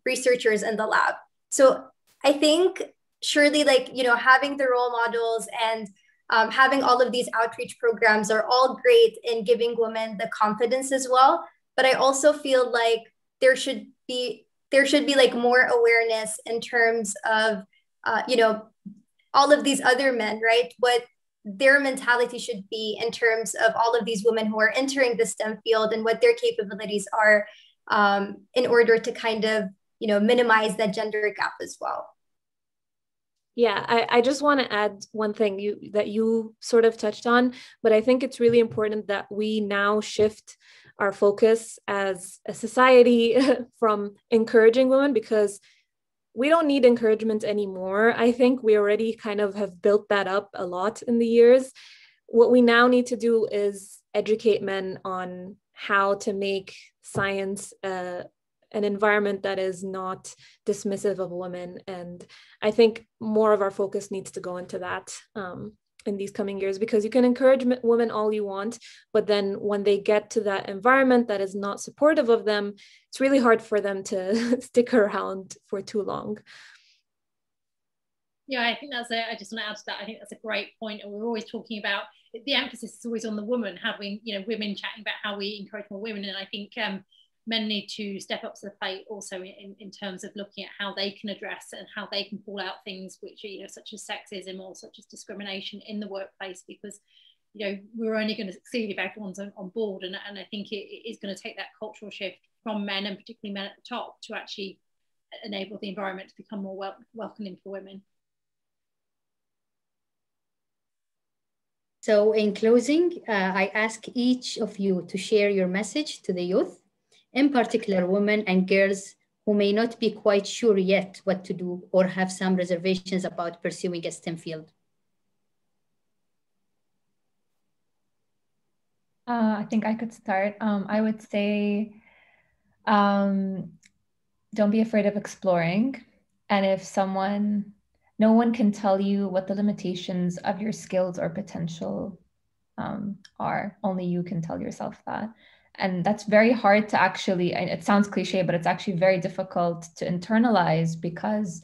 researchers in the lab. So I think surely, like, you know, having the role models and having all of these outreach programs are all great in giving women the confidence as well. but I also feel like there should be like more awareness in terms of, you know, all of these other men, right? What their mentality should be in terms of all of these women who are entering the STEM field and what their capabilities are, in order to kind of, you know, minimize that gender gap as well. Yeah, I just want to add one thing that you sort of touched on, but I think it's really important that we now shift our focus as a society from encouraging women, because we don't need encouragement anymore. I think we already kind of have built that up a lot in the years. What we now need to do is educate men on how to make science an environment that is not dismissive of women. And I think more of our focus needs to go into that in these coming years, because you can encourage women all you want, but then when they get to that environment that is not supportive of them, it's really hard for them to stick around for too long. Yeah, I think I just want to add to that. I think that's a great point. And we're always talking about, the emphasis is always on the woman, how we, you know, women chatting about how we encourage more women. And I think men need to step up to the plate also in terms of looking at how they can address and how they can call out things which are, you know, such as sexism or such as discrimination in the workplace, because, you know, we're only going to succeed if everyone's on board. And I think it is going to take that cultural shift from men, and particularly men at the top, to actually enable the environment to become more welcoming for women. So in closing, I ask each of you to share your message to the youth, in particular women and girls who may not be quite sure yet what to do or have some reservations about pursuing a STEM field. I think I could start. I would say, don't be afraid of exploring. And if no one can tell you what the limitations of your skills or potential are, only you can tell yourself that. And that's very hard to actually, it sounds cliche, but it's actually very difficult to internalize, because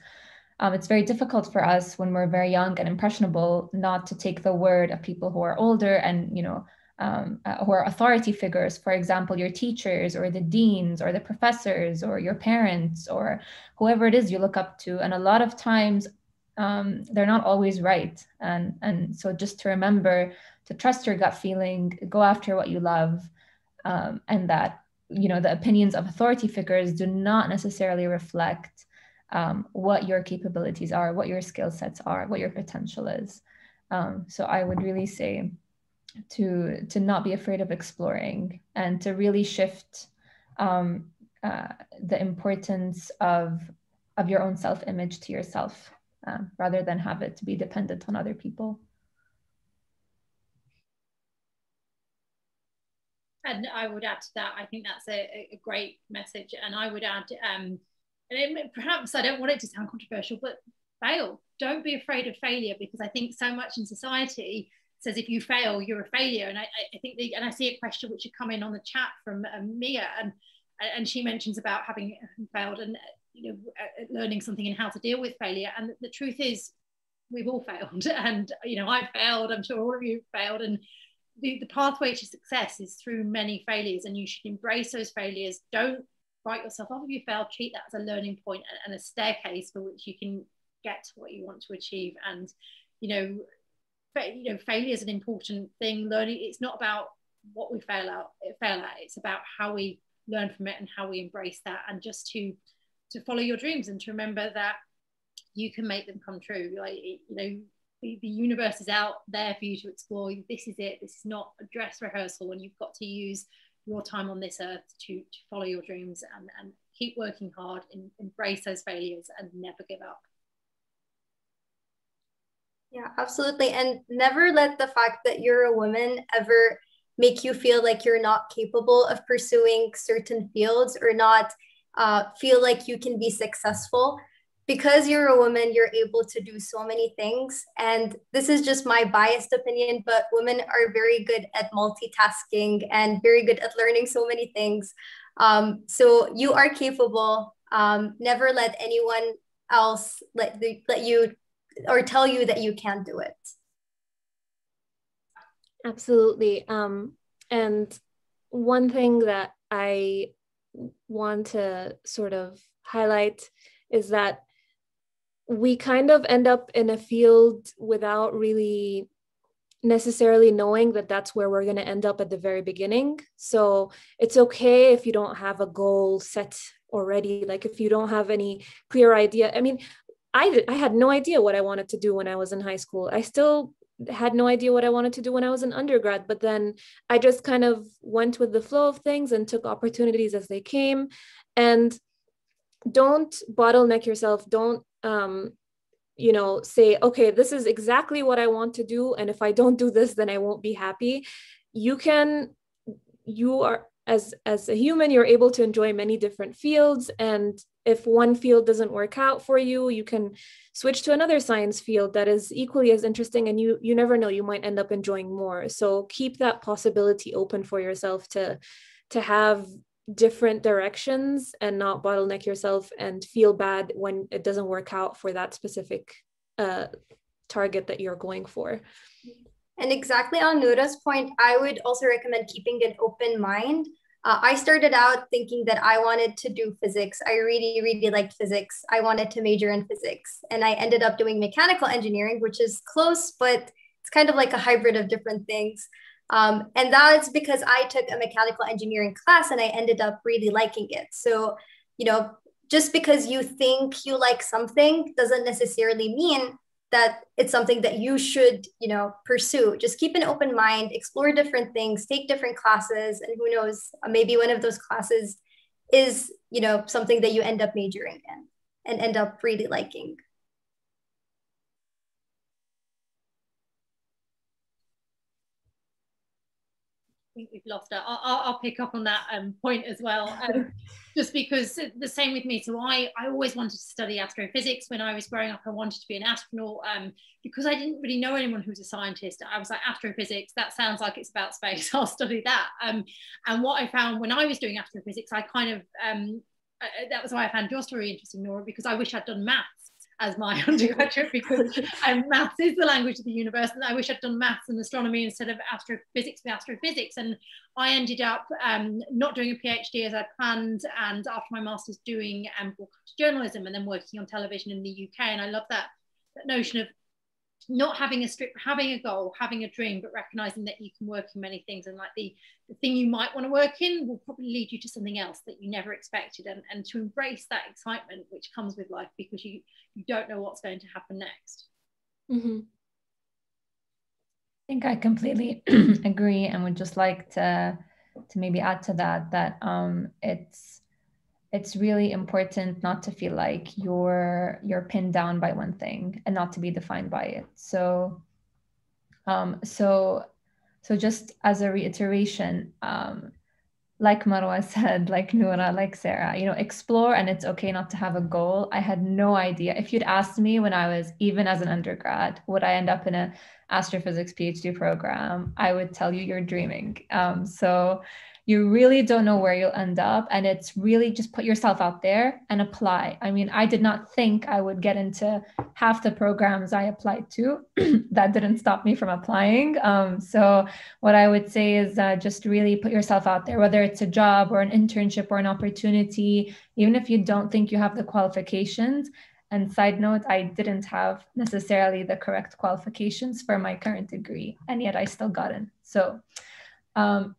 it's very difficult for us when we're very young and impressionable not to take the word of people who are older and, you know, who are authority figures, for example, your teachers or the deans or the professors or your parents or whoever it is you look up to. And a lot of times they're not always right. And so just to remember to trust your gut feeling, go after what you love, and that, you know, the opinions of authority figures do not necessarily reflect what your capabilities are, what your skill sets are, what your potential is. So I would really say to not be afraid of exploring, and to really shift the importance of your own self-image to yourself, rather than have it to be dependent on other people. And I would add to that, I think that's a great message. And I would add, and perhaps I don't want it to sound controversial, but fail. Don't be afraid of failure, because I think so much in society says if you fail, you're a failure. And I think, and I see a question which had come in on the chat from Mia, and she mentions about having failed and, you know, learning something and how to deal with failure. And the truth is, we've all failed. And, you know, I failed, I'm sure all of you failed. And the pathway to success is through many failures, and you should embrace those failures. Don't write yourself off if you fail. Treat that as a learning point and a staircase for which you can get to what you want to achieve. And, you know, failure is an important thing. Learning, it's not about what we fail at, it's about how we learn from it and how we embrace that, and just to follow your dreams and to remember that you can make them come true. Like, you know, the universe is out there for you to explore. This is it. This is not a dress rehearsal, and you've got to use your time on this earth to follow your dreams and keep working hard, and embrace those failures and never give up. Yeah, absolutely. And never let the fact that you're a woman ever make you feel like you're not capable of pursuing certain fields, or not feel like you can be successful. Because you're a woman, you're able to do so many things. And this is just my biased opinion, but women are very good at multitasking and very good at learning so many things. So you are capable. Never let anyone else let you or tell you that you can't do it. Absolutely. And one thing that I want to sort of highlight is that we kind of end up in a field without really necessarily knowing that that's where we're going to end up at the very beginning. So it's okay if you don't have a goal set already, like if you don't have any clear idea. I mean, I had no idea what I wanted to do when I was in high school. I still had no idea what I wanted to do when I was in undergrad, but then I just kind of went with the flow of things and took opportunities as they came. And don't bottleneck yourself. Don't, say, okay, this is exactly what I want to do. And if I don't do this, then I won't be happy. You are, as a human, you're able to enjoy many different fields. And if one field doesn't work out for you, you can switch to another science field that is equally as interesting. And you never know, you might end up enjoying more. So keep that possibility open for yourself to have different directions and not bottleneck yourself and feel bad when it doesn't work out for that specific target that you're going for. And exactly on Noura's point, I would also recommend keeping an open mind. I started out thinking that I wanted to do physics. I really, really liked physics. I wanted to major in physics. And I ended up doing mechanical engineering, which is close, but it's kind of like a hybrid of different things. And that's because I took a mechanical engineering class and I ended up really liking it. So, just because you think you like something doesn't necessarily mean that it's something that you should, pursue. Just keep an open mind, explore different things, take different classes, and who knows, maybe one of those classes is, something that you end up majoring in and end up really liking. I think we've lost her. I'll pick up on that point as well, just because the same with me. So I always wanted to study astrophysics. When I was growing up, I wanted to be an astronaut because I didn't really know anyone who was a scientist. I was like, astrophysics, that sounds like it's about space, I'll study that. And what I found when I was doing astrophysics, I kind of, that was why I found your story interesting, Noura, because I wish I'd done maths as my undergraduate, because maths is the language of the universe, and I wish I'd done maths and astronomy instead of astrophysics with astrophysics. And I ended up not doing a PhD as I planned, and after my master's doing broadcast journalism and then working on television in the UK. And I love that notion of not having having a goal, having a dream, but recognizing that you can work in many things, and like the thing you might want to work in will probably lead you to something else that you never expected, and to embrace that excitement which comes with life, because you don't know what's going to happen next. Mm-hmm. I think I completely agree, and would just like to maybe add to that it's really important not to feel like you're pinned down by one thing and not to be defined by it. So just as a reiteration, like Marwa said, like Noura, like Sarah, explore, and it's okay not to have a goal. I had no idea. If you'd asked me when I was, even as an undergrad, would I end up in an astrophysics PhD program, I would tell you you're dreaming. So you really don't know where you'll end up, and it's really just put yourself out there and apply. I mean, I did not think I would get into half the programs I applied to. That didn't stop me from applying. So what I would say is just really put yourself out there, whether it's a job or an internship or an opportunity, even if you don't think you have the qualifications. And side note, I didn't have necessarily the correct qualifications for my current degree, and yet I still got in. So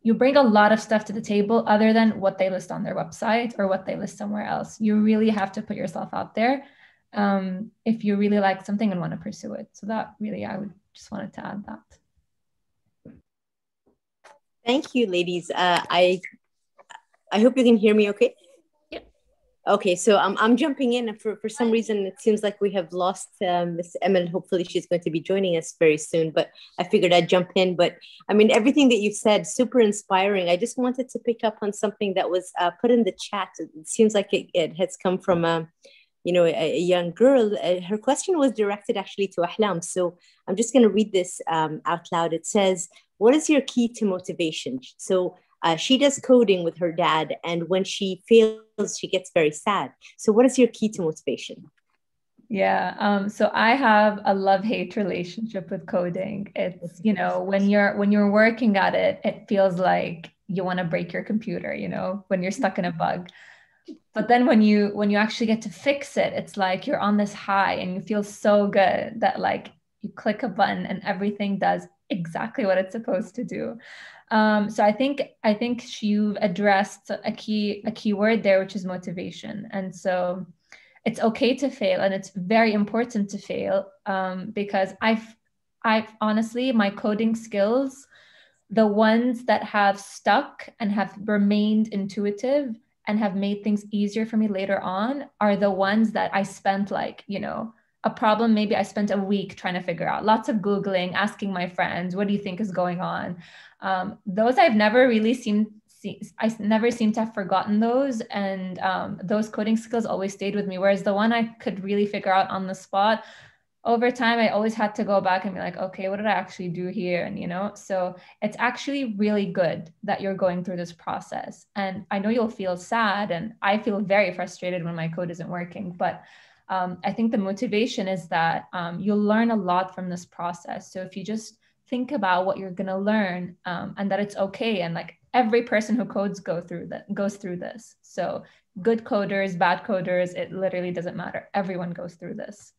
you bring a lot of stuff to the table other than what they list on their website or what they list somewhere else. You really have to put yourself out there if you really like something and want to pursue it. So that really, I would just wanted to add that. Thank you, ladies. I hope you can hear me okay. Okay, so I'm jumping in. For some reason, it seems like we have lost Miss Emil. Hopefully she's going to be joining us very soon, but I figured I'd jump in. But I mean, everything that you've said, super inspiring. I just wanted to pick up on something that was put in the chat. It seems like it has come from a young girl. Her question was directed actually to Ahlam. So I'm just going to read this out loud. It says, what is your key to motivation? So she does coding with her dad, and when she fails, she gets very sad. So what is your key to motivation? Yeah, so I have a love-hate relationship with coding. It's, when you're working at it, it feels like you want to break your computer, you know, when you're stuck in a bug. But then when you actually get to fix it, it's like you're on this high and you feel so good that like you click a button and everything does exactly what it's supposed to do. So I think you've addressed a key word there, which is motivation. And so it's okay to fail, and it's very important to fail, because I've honestly, my coding skills, the ones that have stuck and have remained intuitive and have made things easier for me later on, are the ones that I spent like, you know, a problem, maybe I spent a week trying to figure out, lots of Googling, asking my friends, what do you think is going on? Those I've never really I never seem to have forgotten those. And those coding skills always stayed with me. Whereas the one I could really figure out on the spot, over time, I always had to go back and be like, okay, what did I actually do here? And, you know, so it's actually really good that you're going through this process. And I know you'll feel sad, and I feel very frustrated when my code isn't working, but I think the motivation is that you'll learn a lot from this process. So if you just think about what you're going to learn, and that it's okay. And like every person who codes goes through this. So good coders, bad coders, it literally doesn't matter. Everyone goes through this.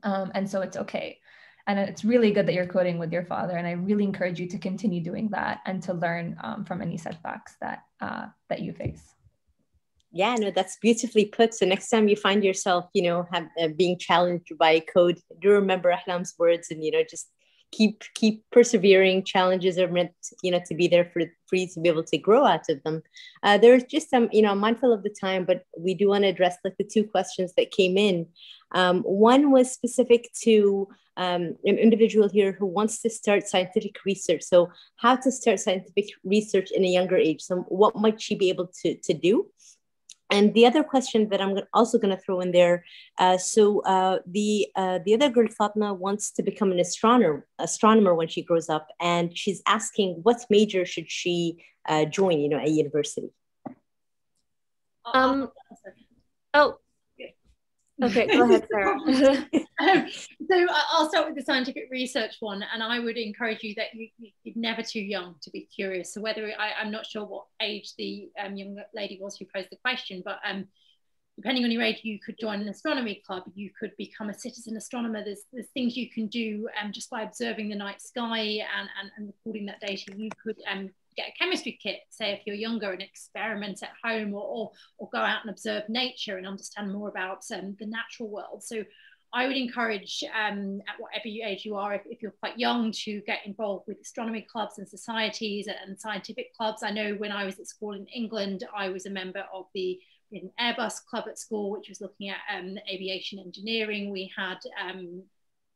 And so it's okay. And it's really good that you're coding with your father. And I really encourage you to continue doing that and to learn from any setbacks that you face. Yeah, no, that's beautifully put. So next time you find yourself, you know, being challenged by code, do remember Ahlam's words, and, you know, just keep persevering. Challenges are meant, you know, to be there for you to be able to grow out of them. There's just some, you know, I'm mindful of the time, but we do want to address like the two questions that came in. One was specific to an individual here who wants to start scientific research. So how to start scientific research in a younger age. So what might she be able to do? And the other question that I'm also going to throw in there, the other girl, Fatma, wants to become an astronomer when she grows up, and she's asking what major should she join, you know, at university. Okay, go ahead, Sarah. So I'll start with the scientific research one, and I would encourage you that you're never too young to be curious. So whether I'm not sure what age the young lady was who posed the question, but depending on your age, you could join an astronomy club, you could become a citizen astronomer. There's things you can do just by observing the night sky and recording that data. You could get a chemistry kit, say if you're younger, and experiment at home, or go out and observe nature and understand more about the natural world. So I would encourage at whatever age you are, if you're quite young, to get involved with astronomy clubs and societies and scientific clubs. I know when I was at school in England, I was a member of the Airbus club at school, which was looking at aviation engineering. We had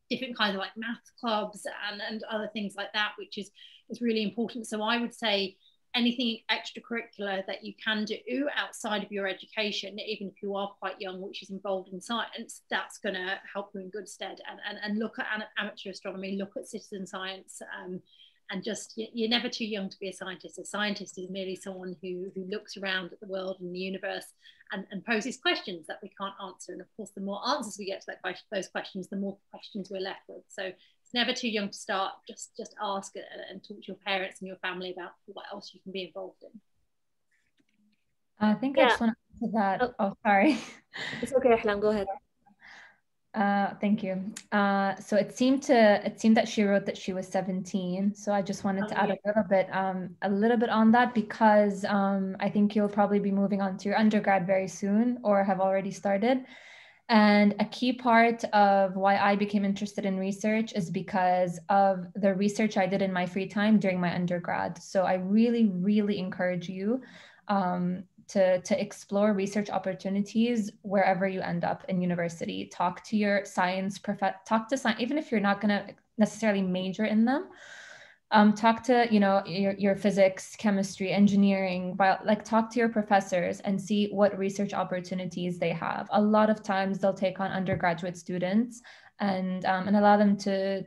different kinds of like math clubs and other things like that, which is really important. So I would say anything extracurricular that you can do outside of your education, even if you are quite young, which is involved in science, that's going to help you in good stead. And look at amateur astronomy, look at citizen science, and just, you're never too young to be a scientist. A scientist is merely someone who looks around at the world and the universe and poses questions that we can't answer. And of course, the more answers we get to those questions, the more questions we're left with. So it's never too young to start. Just ask and talk to your parents and your family about what else you can be involved in. I think I just want to add to that. Oh, sorry. It's okay, Ahlam, go ahead. Thank you. So it seemed that she wrote that she was 17. So I just wanted to add a little bit on that, because I think you'll probably be moving on to your undergrad very soon, or have already started. And a key part of why I became interested in research is because of the research I did in my free time during my undergrad. So I really, really encourage you to explore research opportunities wherever you end up in university. Talk to your science even if you're not going to necessarily major in them. Talk to, you know, your physics, chemistry, engineering, talk to your professors and see what research opportunities they have. A lot of times they'll take on undergraduate students and allow them to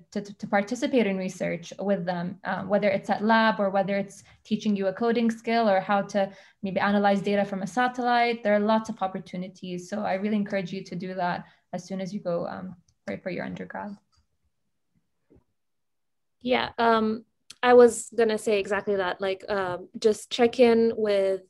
participate in research with them, whether it's at lab or whether it's teaching you a coding skill or how to maybe analyze data from a satellite. There are lots of opportunities. So I really encourage you to do that as soon as you go right for your undergrad. Yeah, I was gonna say exactly that, like just check in with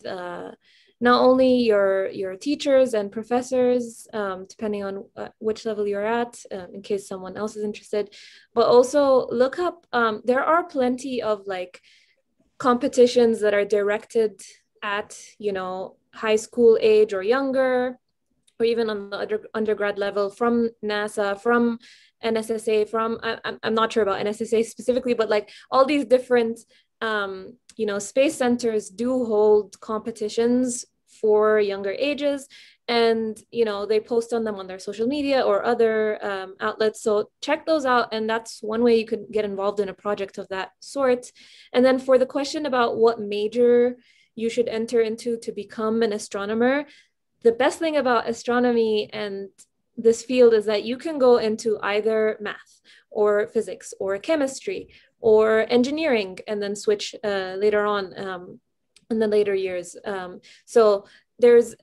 not only your teachers and professors, depending on which level you're at, in case someone else is interested, but also look up, there are plenty of like competitions that are directed at, you know, high school age or younger, or even on the undergrad level, from NASA, from NSSA, from, I'm not sure about NSSA specifically, but like all these different, you know, space centers do hold competitions for younger ages, and, you know, they post on them on their social media or other outlets. So check those out. And that's one way you could get involved in a project of that sort. And then for the question about what major you should enter into to become an astronomer, the best thing about astronomy and this field is that you can go into either math or physics or chemistry or engineering, and then switch later on in the later years. So there's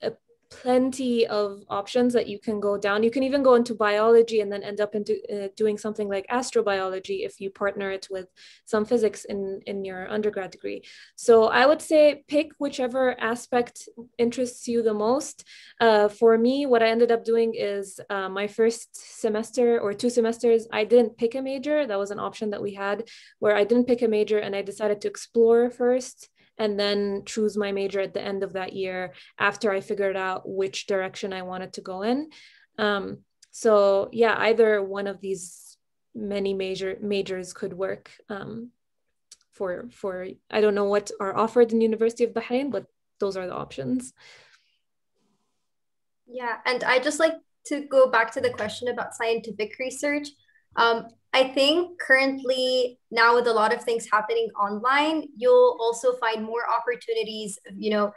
plenty of options that you can go down. You can even go into biology and then end up into doing something like astrobiology if you partner it with some physics in your undergrad degree. So I would say pick whichever aspect interests you the most. For me, what I ended up doing is my first semester or 2 semesters, I didn't pick a major. That was an option that we had where I didn't pick a major, and I decided to explore first and then choose my major at the end of that year after I figured out which direction I wanted to go in. So yeah, either one of these many majors could work for I don't know what are offered in the University of Bahrain, but those are the options. Yeah, and I just like to go back to the question about scientific research. I think currently now with a lot of things happening online, you'll also find more opportunities, you know,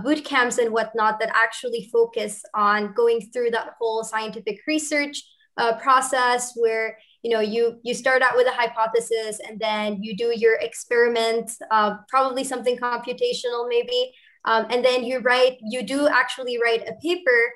boot camps and whatnot that actually focus on going through that whole scientific research process where, you know, you start out with a hypothesis and then you do your experiment, probably something computational maybe, and then you do actually write a paper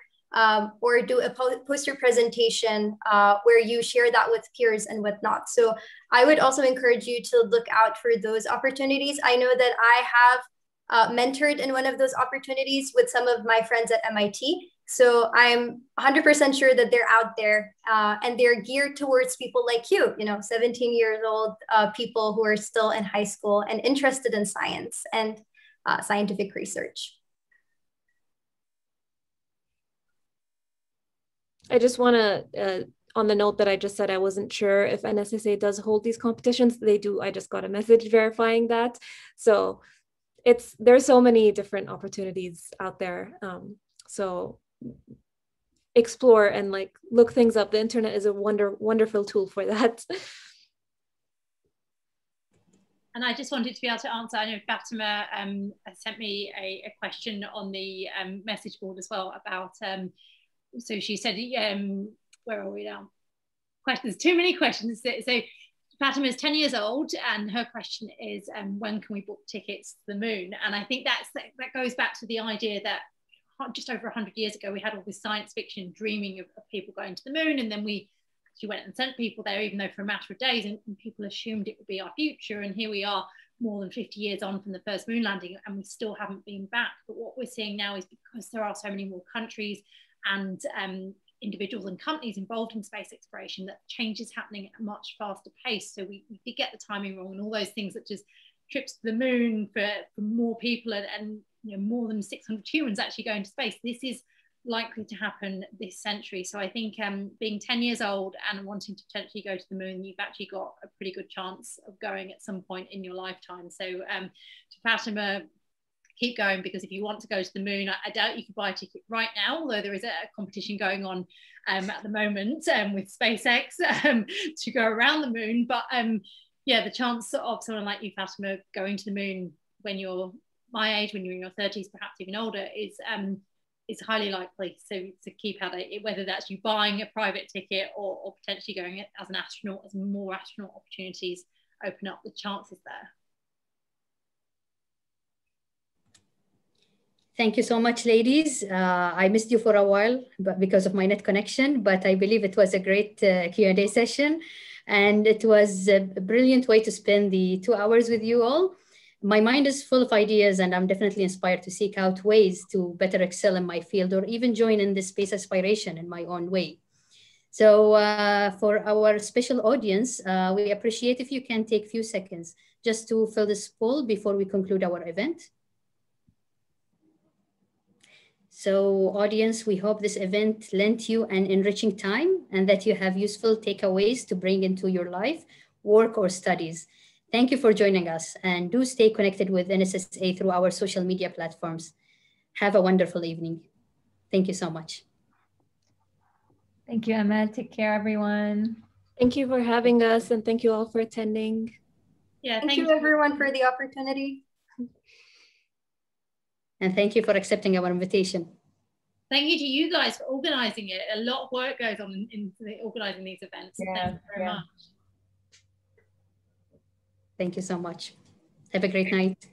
or do a poster presentation where you share that with peers and whatnot. So I would also encourage you to look out for those opportunities. I know that I have mentored in one of those opportunities with some of my friends at MIT. So I'm 100% sure that they're out there and they're geared towards people like you know, 17 years old people who are still in high school and interested in science and scientific research. I just want to, on the note that I just said, I wasn't sure if NSSA does hold these competitions. They do. I just got a message verifying that. So there's so many different opportunities out there. So explore and like look things up. The internet is a wonderful tool for that. And I just wanted to be able to answer, I know Fatima sent me a question on the message board as well about, so she said, where are we now? There's too many questions. So Fatima is 10 years old and her question is, when can we book tickets to the moon? And I think that goes back to the idea that just over 100 years ago, we had all this science fiction dreaming of people going to the moon, and then we actually went and sent people there, even though for a matter of days, and people assumed it would be our future. And here we are more than 50 years on from the first moon landing, and we still haven't been back. But what we're seeing now is because there are so many more countries and individuals and companies involved in space exploration, that change is happening at a much faster pace. So we did get the timing wrong, and all those things such as trips to the moon for more people and you know, more than 600 humans actually going to space. This is likely to happen this century. So I think being 10 years old and wanting to potentially go to the moon, you've actually got a pretty good chance of going at some point in your lifetime. So to Fatima, keep going, because if you want to go to the moon, I doubt you could buy a ticket right now, although there is a competition going on at the moment with SpaceX to go around the moon. But yeah, the chance of someone like you, Fatima, going to the moon when you're my age, when you're in your 30s, perhaps even older, is highly likely. So to keep at it, whether that's you buying a private ticket or potentially going as an astronaut, as more astronaut opportunities open up, the chances there. Thank you so much, ladies. I missed you for a while because of my net connection, but I believe it was a great Q&A session. And it was a brilliant way to spend the 2 hours with you all. My mind is full of ideas, and I'm definitely inspired to seek out ways to better excel in my field or even join in this space aspiration in my own way. So for our special audience, we appreciate if you can take a few seconds just to fill this poll before we conclude our event. So audience, we hope this event lent you an enriching time and that you have useful takeaways to bring into your life, work, or studies. Thank you for joining us, and do stay connected with NSSA through our social media platforms. Have a wonderful evening. Thank you so much. Thank you, Emma. Take care, everyone. Thank you for having us, and thank you all for attending. Yeah, thank you everyone for the opportunity. And thank you for accepting our invitation. Thank you to you guys for organizing it. A lot of work goes on in organizing these events. Yeah, thank you very much. Thank you so much. Have a great night.